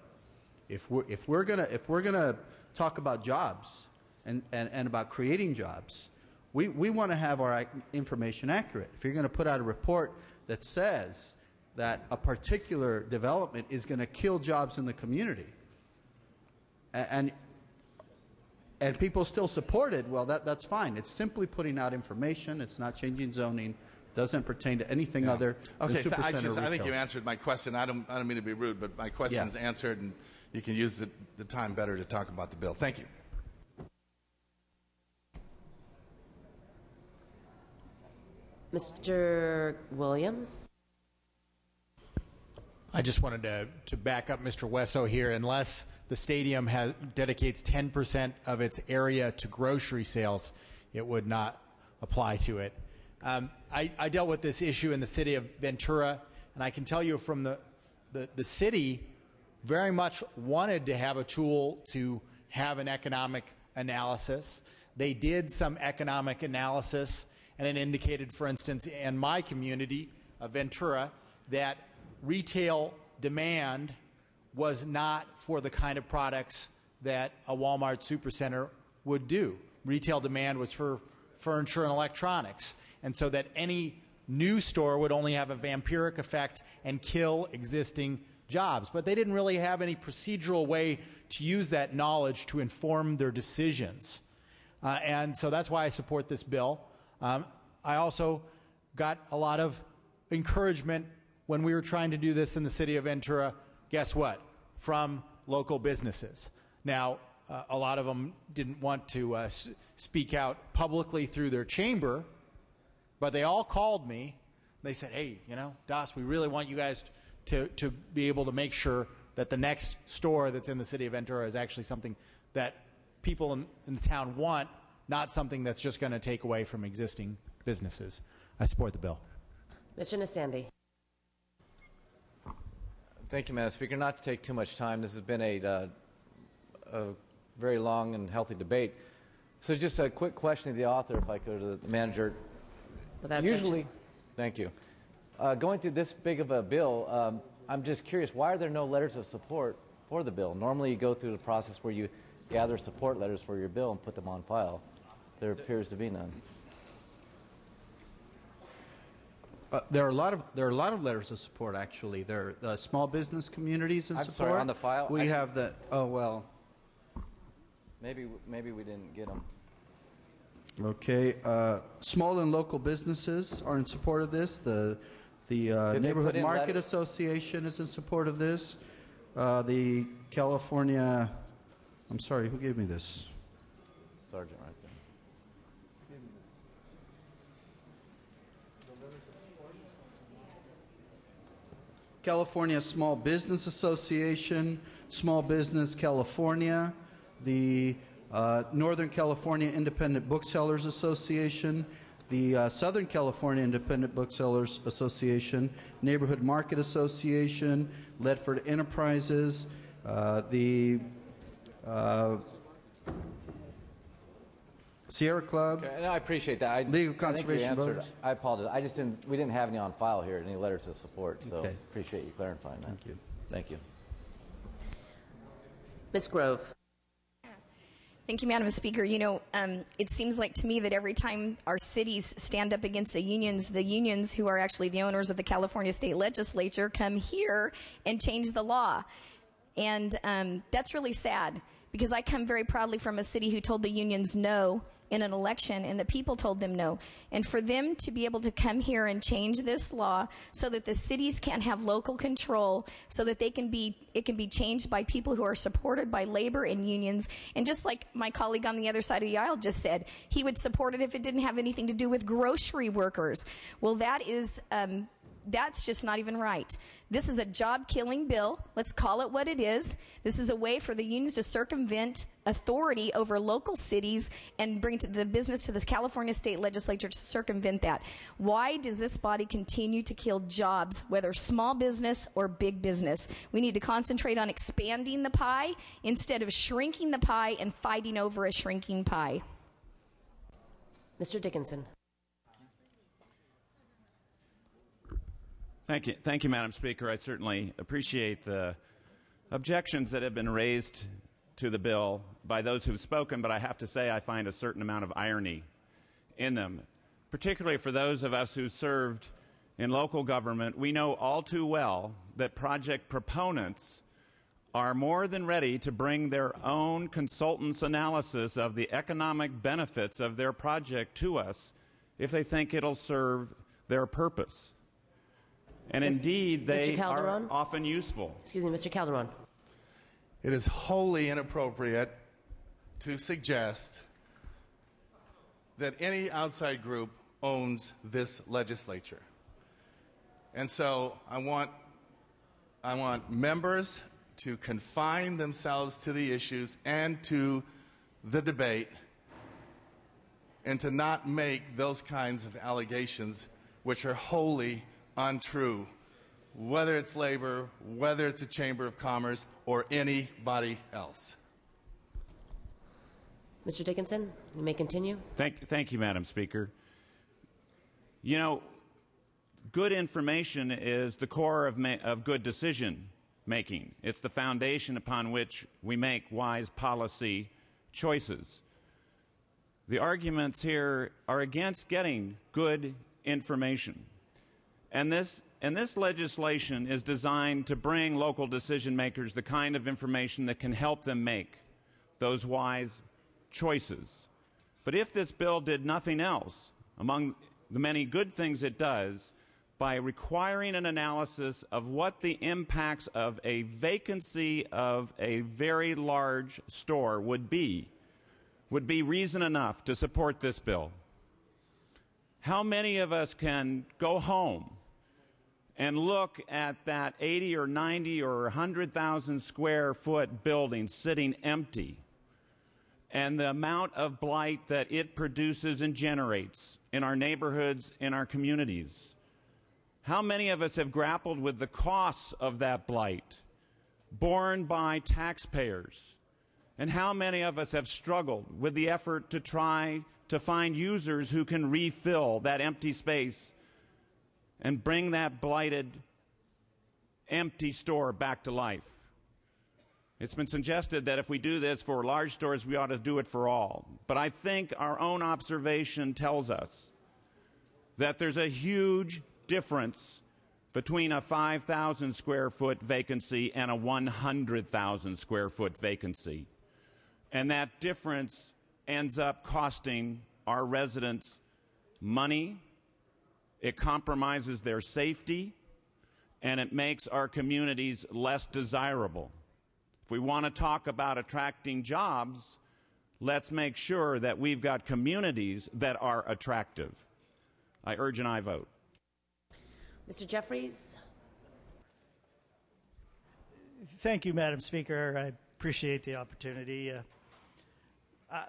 if we're gonna talk about jobs and about creating jobs, we want to have our information accurate. If you're going to put out a report that says that a particular development is going to kill jobs in the community, and people still support it, well, that's fine. It's simply putting out information. It's not changing zoning. Doesn't pertain to anything other than supercenter retail. I think you answered my question. I don't mean to be rude, but my question's answered, and you can use the time better to talk about the bill. Thank you. Mr. Williams. I just wanted to back up Mr. Wesso here. Unless the stadium dedicates 10% of its area to grocery sales, it would not apply to it. I dealt with this issue in the city of Ventura, and I can tell you from the city very much wanted to have a tool to have an economic analysis. They did some economic analysis, And it indicated, for instance, in my community of Ventura, that retail demand was not for the kind of products that a Walmart supercenter would do. Retail demand was for furniture and electronics. And so that any new store would only have a vampiric effect and kill existing jobs. But they didn't really have any procedural way to use that knowledge to inform their decisions. And so that's why I support this bill. I also got a lot of encouragement when we were trying to do this in the city of Ventura. Guess what? From local businesses. Now, a lot of them didn't want to speak out publicly through their chamber, but they all called me. They said, hey, Das, we really want you guys to be able to make sure that the next store that's in the city of Ventura is actually something that people in the town want, not something that's just going to take away from existing businesses. I support the bill. Mr. Nastandi. Thank you, Madam Speaker. Not to take too much time, this has been a very long and healthy debate. So just a quick question to the author, if I could, to the manager. Without Usually, objection. thank you. Going through this big of a bill, I'm just curious, why are there no letters of support for the bill? Normally you go through the process where you gather support letters for your bill and put them on file. There appears to be none. There are a lot of letters of support. Actually, there are small business communities in I'm support. sorry, on the file. We have the. Oh well. Maybe we didn't get them. Okay, small and local businesses are in support of this. The Neighborhood Market Association is in support of this. The California. I'm sorry, who gave me this? Sergeant, right there. California Small Business Association, Small Business California, the Northern California Independent Booksellers Association, the Southern California Independent Booksellers Association, Neighborhood Market Association, Ledford Enterprises, the Sierra Club. Okay, no, I appreciate that. League of Conservation Voters. I apologize. We didn't have any on file here, any letters of support. So Okay. appreciate you clarifying that. Thank you. Thank you. Ms. Grove. Thank you, Madam Speaker. It seems like to me that every time our cities stand up against the unions who are actually the owners of the California State Legislature come here and change the law. And that's really sad because I come very proudly from a city who told the unions no in an election, and the people told them no. And for them to be able to come here and change this law so that the cities can have local control, so that it can be changed by people who are supported by labor and unions. And just like my colleague on the other side of the aisle just said, he would support it if it didn't have anything to do with grocery workers. Well, that's just not even right. This is a job-killing bill. Let's call it what it is. This is a way for the unions to circumvent authority over local cities and bring the business to the California State Legislature to circumvent that. Why does this body continue to kill jobs, whether small business or big business? We need to concentrate on expanding the pie instead of shrinking the pie and fighting over a shrinking pie. Mr. Dickinson. Thank you, Madam Speaker. I certainly appreciate the objections that have been raised to the bill by those who've spoken, but I have to say I find a certain amount of irony in them, particularly for those of us who served in local government. We know all too well that project proponents are more than ready to bring their own consultants' analysis of the economic benefits of their project to us if they think it'll serve their purpose. And indeed, they are often useful. Excuse me, Mr. Calderon. It is wholly inappropriate to suggest that any outside group owns this legislature. And so I want members to confine themselves to the issues and to the debate and to not make those kinds of allegations which are wholly untrue, whether it's labor, whether it's a Chamber of Commerce, or anybody else. Mr. Dickinson, you may continue. Thank you, Madam Speaker. You know, good information is the core of good decision making. It's the foundation upon which we make wise policy choices. The arguments here are against getting good information. And this legislation is designed to bring local decision makers the kind of information that can help them make those wise choices. But if this bill did nothing else, among the many good things it does, by requiring an analysis of what the impacts of a vacancy of a very large store would be reason enough to support this bill. How many of us can go home and look at that 80 or 90 or 100,000 square foot building sitting empty and the amount of blight that it produces and generates in our neighborhoods, in our communities? How many of us have grappled with the costs of that blight borne by taxpayers? And how many of us have struggled with the effort to try to find users who can refill that empty space and bring that blighted, empty store back to life? It's been suggested that if we do this for large stores, we ought to do it for all. But I think our own observation tells us that there's a huge difference between a 5,000 square foot vacancy and a 100,000 square foot vacancy. And that difference ends up costing our residents money, it compromises their safety, and it makes our communities less desirable. If we want to talk about attracting jobs, let's make sure that we've got communities that are attractive. I urge an aye vote. Mr. Jeffries. Thank you, Madam Speaker. I appreciate the opportunity.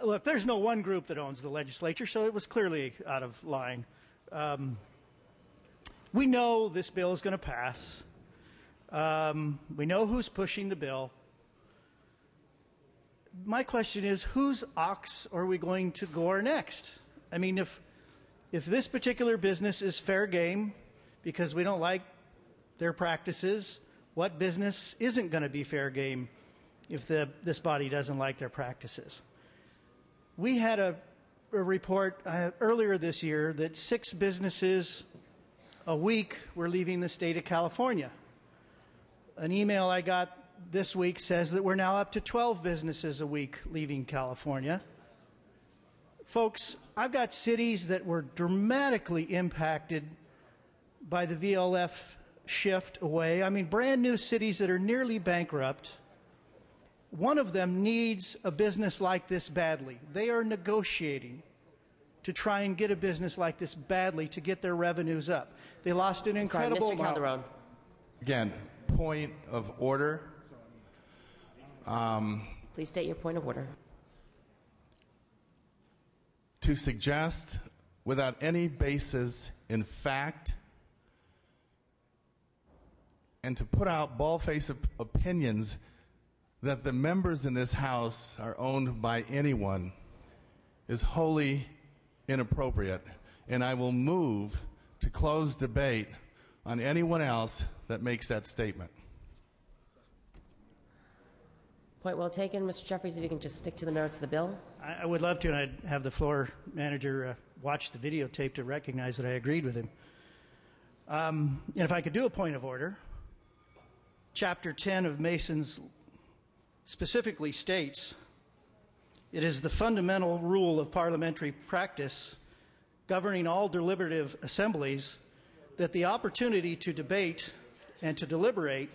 Look, there's no one group that owns the legislature, so it was clearly out of line. We know this bill is going to pass. We know who's pushing the bill. My question is, whose ox are we going to gore next? I mean, if this particular business is fair game because we don't like their practices, what business isn't going to be fair game if this body doesn't like their practices? We had a report earlier this year that 6 businesses a week were leaving the state of California. An email I got this week says that we're now up to 12 businesses a week leaving California. Folks, I've got cities that were dramatically impacted by the VLF shift away. I mean, brand new cities that are nearly bankrupt. One of them needs a business like this badly. They are negotiating to try and get a business like this badly to get their revenues up. They lost an incredible amount. Mr. Calderon. Again, point of order. Please state your point of order. To suggest, without any basis in fact, and to put out bald-faced opinions that the members in this House are owned by anyone is wholly inappropriate, and I will move to close debate on anyone else that makes that statement. Point well taken. Mr. Jeffries, if you can just stick to the merits of the bill. I would love to, and I'd have the floor manager watch the videotape to recognize that I agreed with him. And if I could do a point of order, Chapter 10 of Mason's specifically states, it is the fundamental rule of parliamentary practice governing all deliberative assemblies that the opportunity to debate and to deliberate,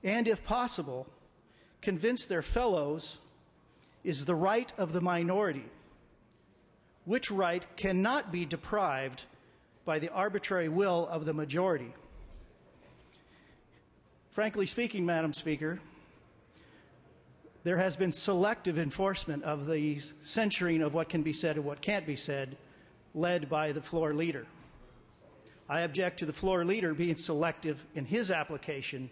and if possible, convince their fellows, is the right of the minority, which right cannot be deprived by the arbitrary will of the majority. Frankly speaking, Madam Speaker, there has been selective enforcement of the censoring of what can be said and what can't be said, led by the floor leader. I object to the floor leader being selective in his application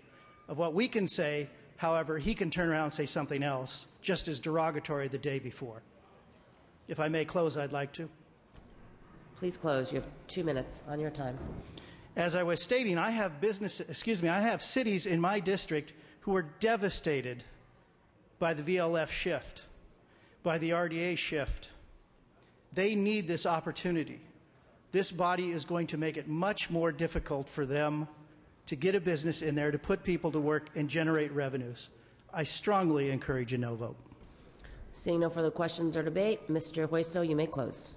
of what we can say. However, he can turn around and say something else, just as derogatory the day before. If I may close, I'd like to. Please close. You have 2 minutes on your time. As I was stating, I have cities in my district who are devastated by the VLF shift, by the RDA shift. They need this opportunity. This body is going to make it much more difficult for them to get a business in there, to put people to work and generate revenues. I strongly encourage a no vote. Seeing no further questions or debate, Mr. Hueso, you may close.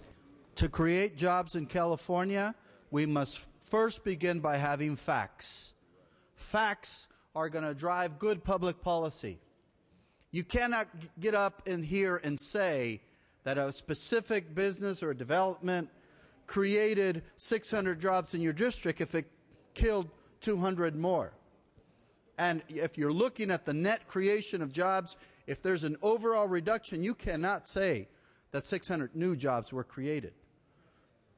To create jobs in California, we must first begin by having facts. Facts are going to drive good public policy. You cannot get up in here and say that a specific business or development created 600 jobs in your district if it killed 200 more. And if you're looking at the net creation of jobs, if there's an overall reduction, you cannot say that 600 new jobs were created.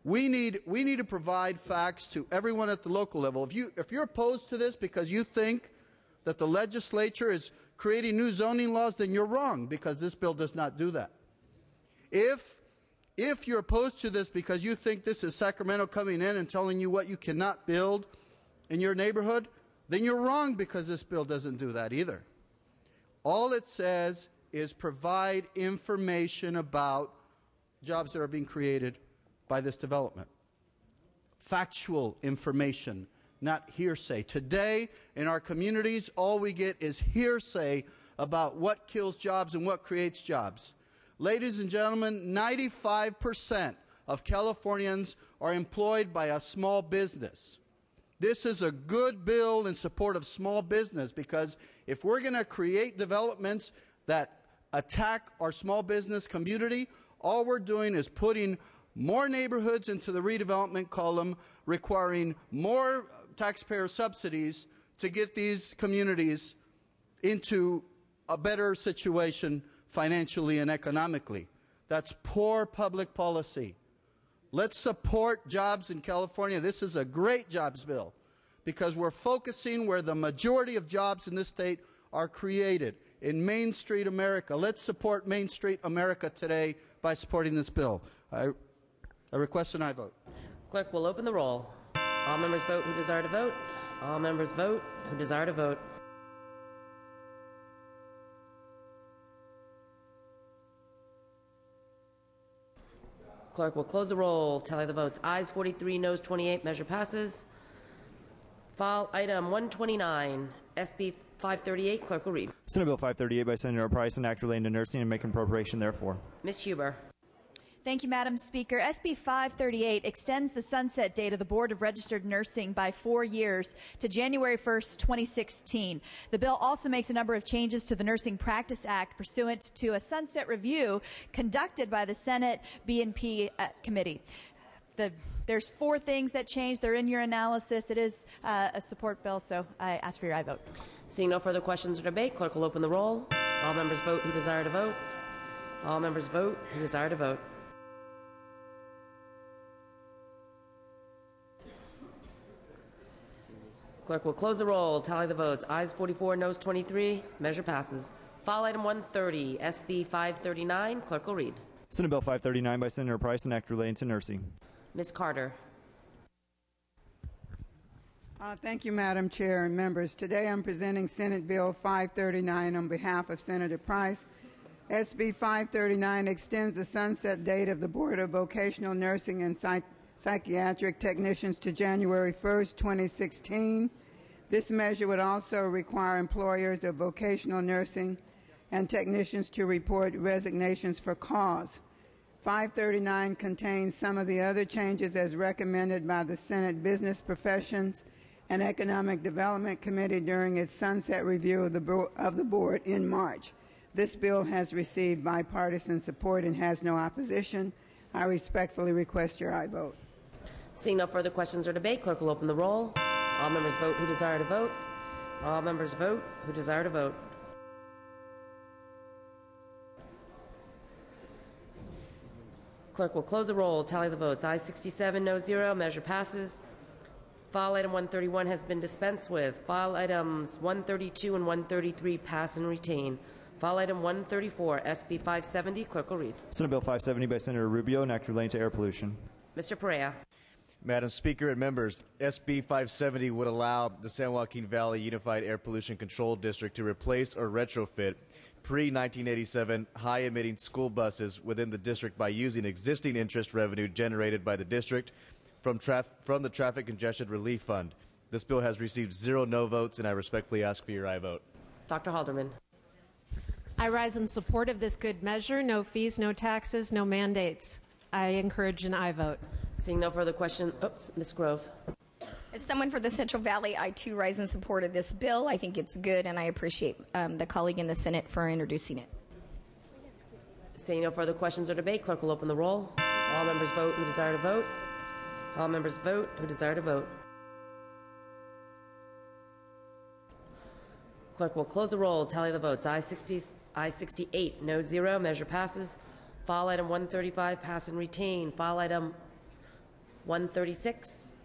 We need to provide facts to everyone at the local level. If you're opposed to this because you think that the legislature is creating new zoning laws, then you're wrong, because this bill does not do that. If you're opposed to this because you think this is Sacramento coming in and telling you what you cannot build in your neighborhood, then you're wrong, because this bill doesn't do that either. All it says is provide information about jobs that are being created by this development. Factual information, not hearsay. Today, in our communities, all we get is hearsay about what kills jobs and what creates jobs. Ladies and gentlemen, 95% of Californians are employed by a small business. This is a good bill in support of small business, because if we're going to create developments that attack our small business community, all we're doing is putting more neighborhoods into the redevelopment column, requiring more taxpayer subsidies to get these communities into a better situation financially and economically. That's poor public policy. Let's support jobs in California. This is a great jobs bill, because we're focusing where the majority of jobs in this state are created, in Main Street America. Let's support Main Street America today by supporting this bill. I request an aye vote. Clerk will open the roll. All members vote who desire to vote. All members vote who desire to vote. Clerk will close the roll. Tally the votes. Ayes 43, noes 28. Measure passes. File item 129, SB 538. Clerk will read. Senate Bill 538 by Senator Price, an act relating to nursing and make an appropriation therefore. Ms. Huber. Thank you, Madam Speaker. SB 538 extends the sunset date of the Board of Registered Nursing by 4 years to January 1st, 2016. The bill also makes a number of changes to the Nursing Practice Act pursuant to a sunset review conducted by the Senate B&P Committee. There's 4 things that change. They're in your analysis. It is a support bill, so I ask for your aye vote. Seeing no further questions or debate, clerk will open the roll. All members vote who desire to vote. All members vote who desire to vote. Clerk will close the roll. Tally the votes. Ayes 44, noes 23. Measure passes. File item 130, SB 539. Clerk will read. Senate Bill 539 by Senator Price, an act relating to nursing. Ms. Carter. Thank you, Madam Chair and members. Today I'm presenting Senate Bill 539 on behalf of Senator Price. SB 539 extends the sunset date of the Board of Vocational Nursing and Psychiatric Technicians to January 1st, 2016. This measure would also require employers of vocational nursing and technicians to report resignations for cause. 539 contains some of the other changes as recommended by the Senate Business Professions and Economic Development Committee during its sunset review of the board in March. This bill has received bipartisan support and has no opposition. I respectfully request your aye vote. Seeing no further questions or debate, clerk will open the roll. All members vote who desire to vote. All members vote who desire to vote. Clerk will close the roll. Tally the votes. Ayes 67, no 0. Measure passes. File item 131 has been dispensed with. File items 132 and 133 pass and retain. File item 134, SB 570. Clerk will read. Senate Bill 570 by Senator Rubio, an act relating to air pollution. Mr. Perea. Madam Speaker and members, SB 570 would allow the San Joaquin Valley Unified Air Pollution Control District to replace or retrofit pre-1987 high-emitting school buses within the district by using existing interest revenue generated by the district from the Traffic Congestion Relief Fund. This bill has received 0 no votes, and I respectfully ask for your aye vote. Dr. Halderman. I rise in support of this good measure. No fees, no taxes, no mandates. I encourage an aye vote. Seeing no further question, Ms. Grove. As someone for the Central Valley, I too rise in support of this bill. I think it's good, and I appreciate the colleague in the Senate for introducing it. Seeing no further questions or debate, clerk will open the roll. All members vote who desire to vote. All members vote who desire to vote. Clerk will close the roll, tally the votes. Aye 68, no 0. Measure passes. File item 135, pass and retain. File item 136,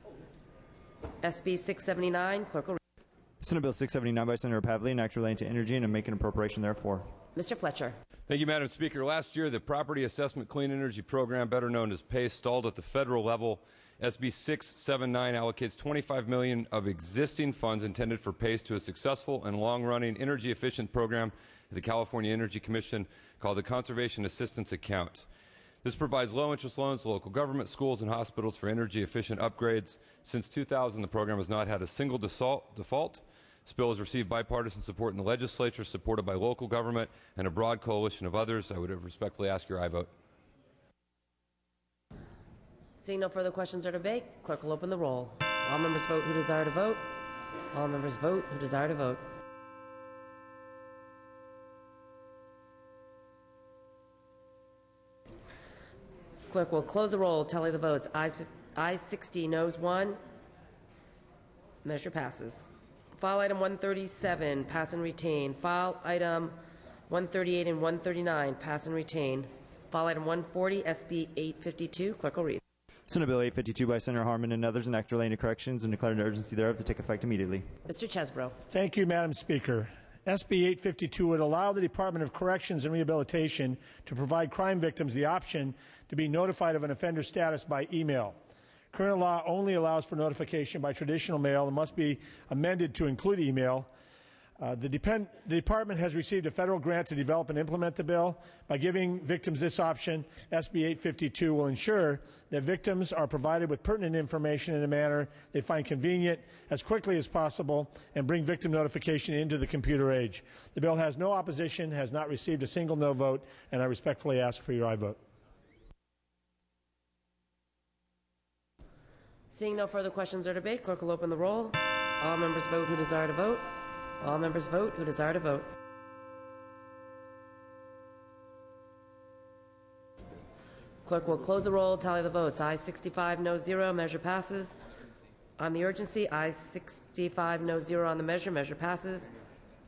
SB 679. Clerk will read. Senate Bill 679 by Senator Pavley, an act relating to energy and to make an appropriation therefore. Mr. Fletcher. Thank you, Madam Speaker. Last year, the Property Assessment Clean Energy Program, better known as PACE, stalled at the federal level. SB 679 allocates $25 million of existing funds intended for PACE to a successful and long-running energy-efficient program at the California Energy Commission called the Conservation Assistance Account. This provides low-interest loans to local government, schools, and hospitals for energy-efficient upgrades. Since 2000, the program has not had a single default. This bill has received bipartisan support in the legislature, supported by local government and a broad coalition of others. I would respectfully ask your aye vote. Seeing no further questions or debate, clerk will open the roll. All members vote who desire to vote. All members vote who desire to vote. Clerk will close the roll, tally the votes. Ayes 60, noes 1. Measure passes. File item 137, pass and retain. File item 138 and 139, pass and retain. File item 140, SB 852. Clerk will read. Senate Bill 852 by Senator Harman and others, an act relating to corrections and declaring an urgency thereof to take effect immediately. Mr. Chesbro. Thank you, Madam Speaker. SB 852 would allow the Department of Corrections and Rehabilitation to provide crime victims the option to be notified of an offender's status by email. Current law only allows for notification by traditional mail and must be amended to include email. The Department has received a federal grant to develop and implement the bill. By giving victims this option, SB 852 will ensure that victims are provided with pertinent information in a manner they find convenient as quickly as possible and bring victim notification into the computer age. The bill has no opposition, has not received a single no vote, and I respectfully ask for your aye vote. Seeing no further questions or debate, clerk will open the roll. All members vote who desire to vote. All members vote who desire to vote. Clerk will close the roll, tally the votes. Ayes 65, no 0. Measure passes. On the urgency, ayes 65, no 0 on the measure. Measure passes.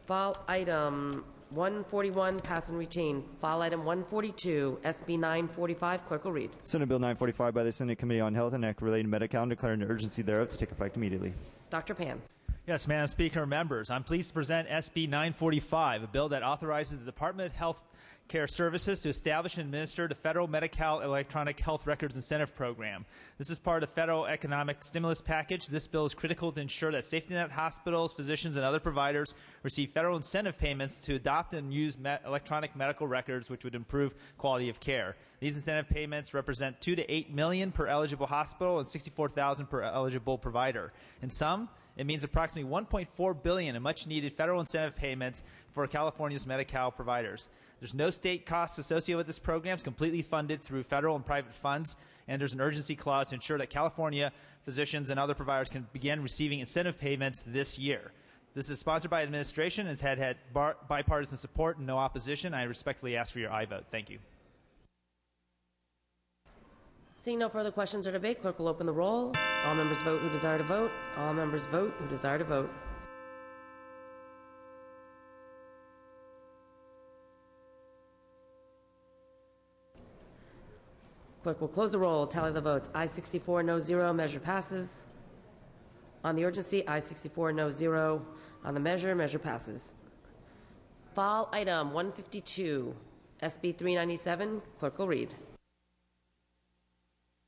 File item 141, pass and retain. File item 142, SB 945. Clerk will read. Senate Bill 945 by the Senate Committee on Health and Act relating to Medi-Cal and declaring an urgency thereof to take effect immediately. Dr. Pan. Yes, Madam Speaker and members, I'm pleased to present SB 945, a bill that authorizes the Department of Health Care Services to establish and administer the Federal Medi-Cal Electronic Health Records Incentive Program. This is part of the federal economic stimulus package. This bill is critical to ensure that safety net hospitals, physicians, and other providers receive federal incentive payments to adopt and use electronic medical records, which would improve quality of care. These incentive payments represent $2 to $8 million per eligible hospital and $64,000 per eligible provider. In sum, it means approximately $1.4 billion in much-needed federal incentive payments for California's Medi-Cal providers. There's no state costs associated with this program. It's completely funded through federal and private funds, and there's an urgency clause to ensure that California physicians and other providers can begin receiving incentive payments this year. This is sponsored by administration and has had bipartisan support and no opposition. I respectfully ask for your aye vote. Thank you. Seeing no further questions or debate, clerk will open the roll. All members vote who desire to vote. All members vote who desire to vote. Clerk will close the roll, tally the votes. Ayes 64, no 0. Measure passes. On the urgency, ayes 64, no 0. On the measure, measure passes. File item 152, SB 397. Clerk will read.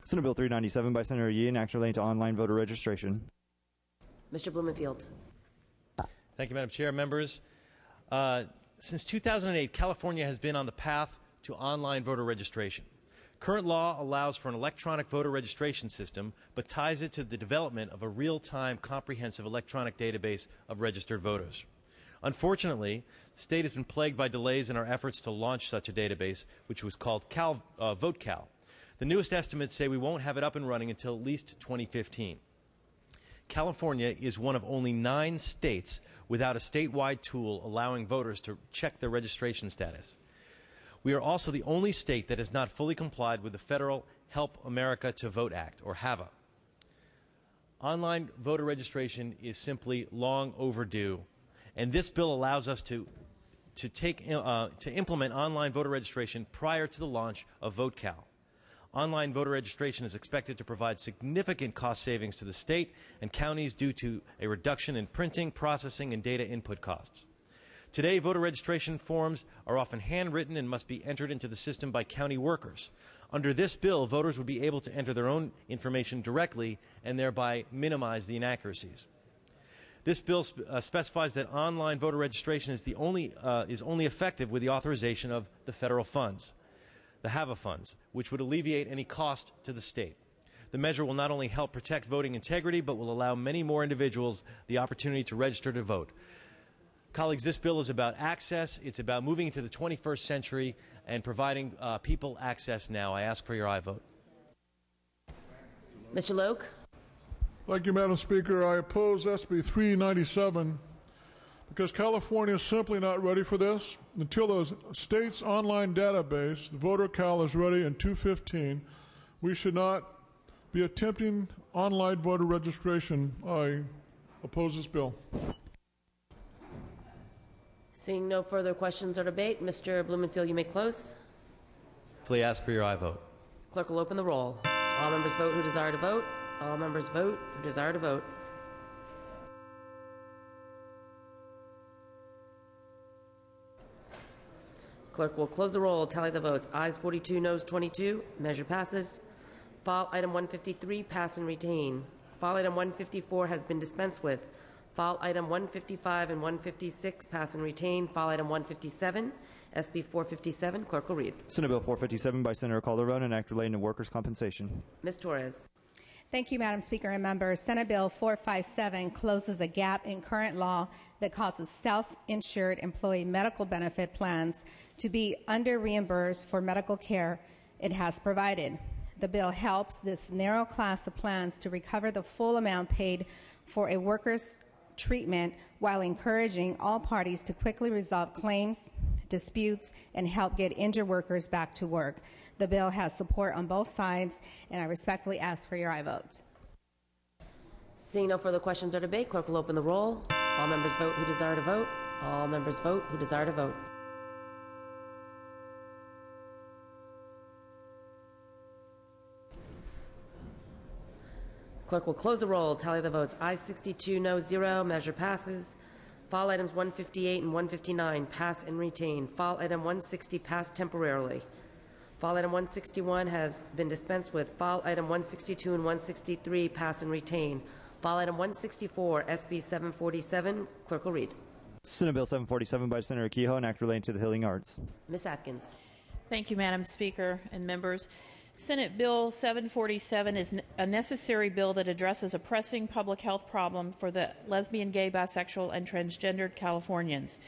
Senate Bill 397 by Senator Yee, an act relating to online voter registration. Mr. Blumenfield. Thank you, Madam Chair. Members, since 2008, California has been on the path to online voter registration. Current law allows for an electronic voter registration system, but ties it to the development of a real-time comprehensive electronic database of registered voters. Unfortunately, the state has been plagued by delays in our efforts to launch such a database, which was called VoteCal. The newest estimates say we won't have it up and running until at least 2015. California is one of only 9 states without a statewide tool allowing voters to check their registration status. We are also the only state that has not fully complied with the federal Help America to Vote Act, or HAVA. Online voter registration is simply long overdue, and this bill allows us to implement online voter registration prior to the launch of VoteCal. Online voter registration is expected to provide significant cost savings to the state and counties due to a reduction in printing, processing, and data input costs. Today, voter registration forms are often handwritten and must be entered into the system by county workers. Under this bill, voters would be able to enter their own information directly and thereby minimize the inaccuracies. This bill specifies that online voter registration is only effective with the authorization of the federal funds, the HAVA funds, which would alleviate any cost to the state. The measure will not only help protect voting integrity, but will allow many more individuals the opportunity to register to vote. Colleagues, this bill is about access. It's about moving into the 21st century and providing people access now. I ask for your aye vote. Mr. Loke. Thank you, Madam Speaker. I oppose SB 397 because California is simply not ready for this. Until the state's online database, the VoterCal, is ready in 2015, we should not be attempting online voter registration. I oppose this bill. Seeing no further questions or debate, Mr. Blumenfield, you may close. Please ask for your aye vote. Clerk will open the roll. All members vote who desire to vote. All members vote who desire to vote. Clerk will close the roll, tally the votes. Ayes 42, noes 22. Measure passes. File item 153, pass and retain. File item 154 has been dispensed with. File item 155 and 156, pass and retain. File item 157, SB 457. Clerk will read. Senate Bill 457 by Senator Calderon, an act relating to workers' compensation. Ms. Torres. Thank you, Madam Speaker and members. Senate Bill 457 closes a gap in current law that causes self-insured employee medical benefit plans to be under-reimbursed for medical care it has provided. The bill helps this narrow class of plans to recover the full amount paid for a worker's treatment while encouraging all parties to quickly resolve claims, disputes, and help get injured workers back to work. The bill has support on both sides, and I respectfully ask for your aye votes. Seeing no further questions or debate, clerk will open the roll. All members vote who desire to vote. All members vote who desire to vote. Clerk will close the roll, tally the votes. Ayes 62, no 0. Measure passes. File items 158 and 159 pass and retain. File item 160 passed temporarily. File item 161 has been dispensed with. File item 162 and 163 pass and retain. File item 164, SB 747. Clerk will read. Senate Bill 747 by Senator Kehoe, an act relating to the healing arts. Ms. Atkins. Thank you, Madam Speaker and members. Senate Bill 747 is a necessary bill that addresses a pressing public health problem for the lesbian, gay, bisexual, and transgendered Californians.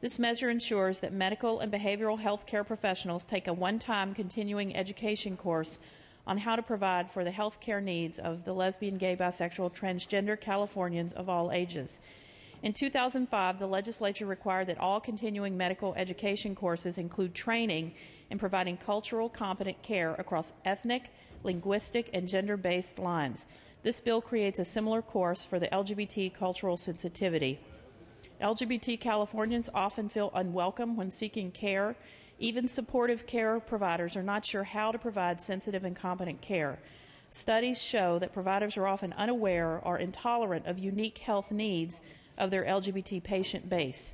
This measure ensures that medical and behavioral health care professionals take a one-time continuing education course on how to provide for the health care needs of the lesbian, gay, bisexual, transgender Californians of all ages. In 2005, the legislature required that all continuing medical education courses include training in providing cultural competent care across ethnic, linguistic, and gender-based lines. This bill creates a similar course for the LGBT cultural sensitivity. LGBT Californians often feel unwelcome when seeking care. Even supportive care providers are not sure how to provide sensitive and competent care. Studies show that providers are often unaware or intolerant of unique health needs of their LGBT patient base.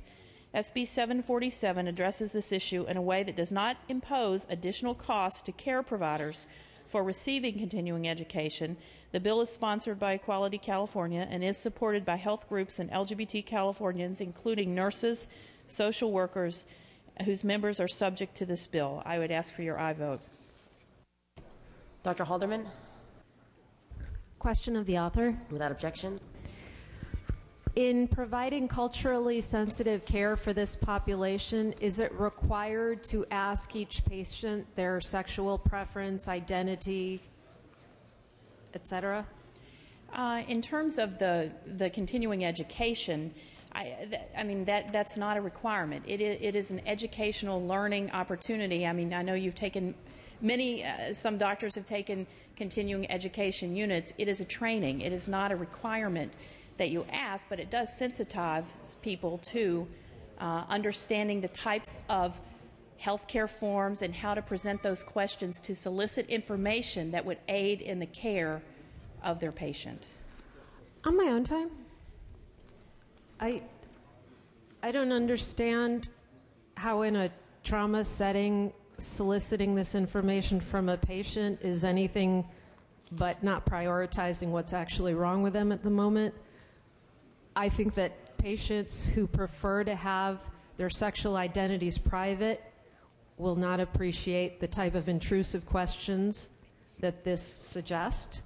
SB 747 addresses this issue in a way that does not impose additional costs to care providers for receiving continuing education. The bill is sponsored by Equality California and is supported by health groups and LGBT Californians, including nurses, social workers, whose members are subject to this bill. I would ask for your aye vote. Dr. Halderman? Question of the author. Without objection. In providing culturally sensitive care for this population, is it required to ask each patient their sexual preference, identity, etc.? In terms of the continuing education, I mean, that's not a requirement. It is an educational learning opportunity. I mean, I know you've taken some doctors have taken continuing education units. It is a training. It is not a requirement that you ask, but it does sensitize people to understanding the types of healthcare forms and how to present those questions to solicit information that would aid in the care of their patient. On my own time, I don't understand how in a trauma setting soliciting this information from a patient is anything but not prioritizing what's actually wrong with them at the moment. I think that patients who prefer to have their sexual identities private will not appreciate the type of intrusive questions that this suggests.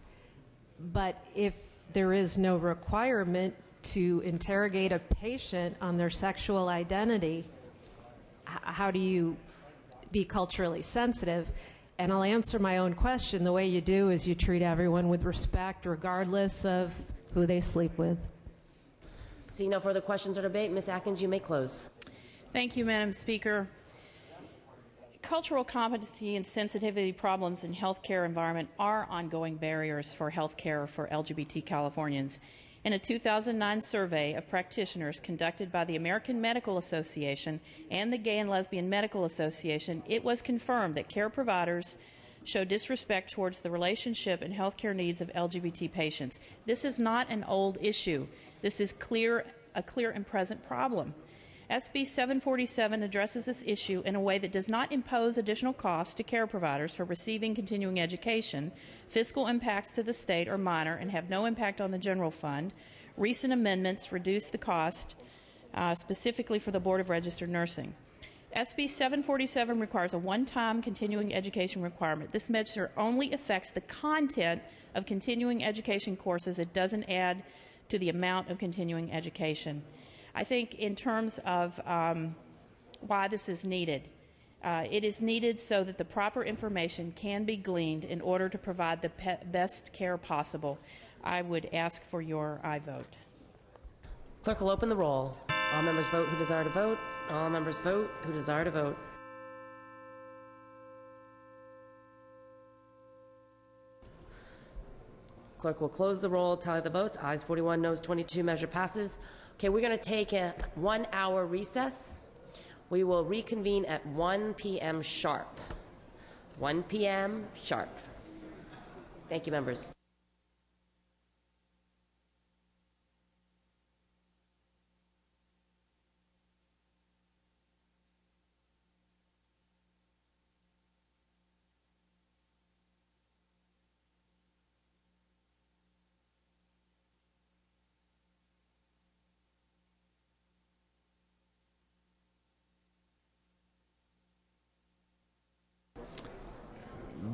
But if there is no requirement to interrogate a patient on their sexual identity, how do you be culturally sensitive? And I'll answer my own question. The way you do is you treat everyone with respect regardless of who they sleep with. Seeing no further questions or debate, Ms. Atkins, you may close. Thank you, Madam Speaker. Cultural competency and sensitivity problems in healthcare environment are ongoing barriers for healthcare for LGBT Californians. In a 2009 survey of practitioners conducted by the American Medical Association and the Gay and Lesbian Medical Association, it was confirmed that care providers show disrespect towards the relationship and healthcare needs of LGBT patients. This is not an old issue. This is a clear and present problem. SB 747 addresses this issue in a way that does not impose additional costs to care providers for receiving continuing education. Fiscal impacts to the state are minor and have no impact on the general fund. Recent amendments reduce the cost specifically for the Board of Registered Nursing. SB 747 requires a one-time continuing education requirement. This measure only affects the content of continuing education courses. It doesn't add to the amount of continuing education. I think in terms of why this is needed, it is needed so that the proper information can be gleaned in order to provide the best care possible. I would ask for your aye vote. Clerk will open the roll. All members vote who desire to vote. All members vote who desire to vote. Clerk will close the roll, tally the votes. Ayes 41, noes 22, measure passes. Okay, we're going to take a 1 hour recess. We will reconvene at 1 p.m. sharp. 1 p.m. sharp. Thank you, members.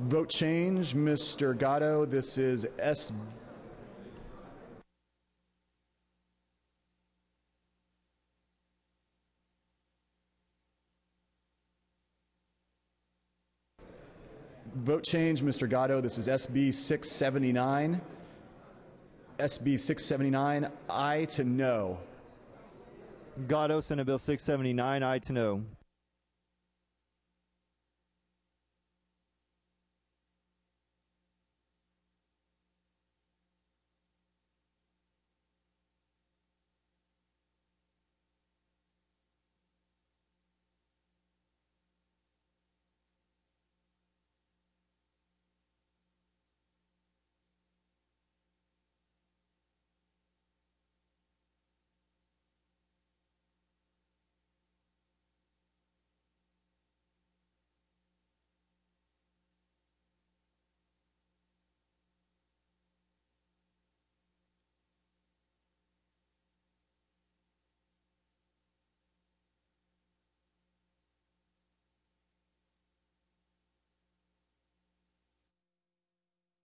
Vote change, Mr. Gatto. This is Vote change, Mr. Gatto. This is SB 679. SB 679, aye to no. Gatto, Senate Bill 679, aye to no.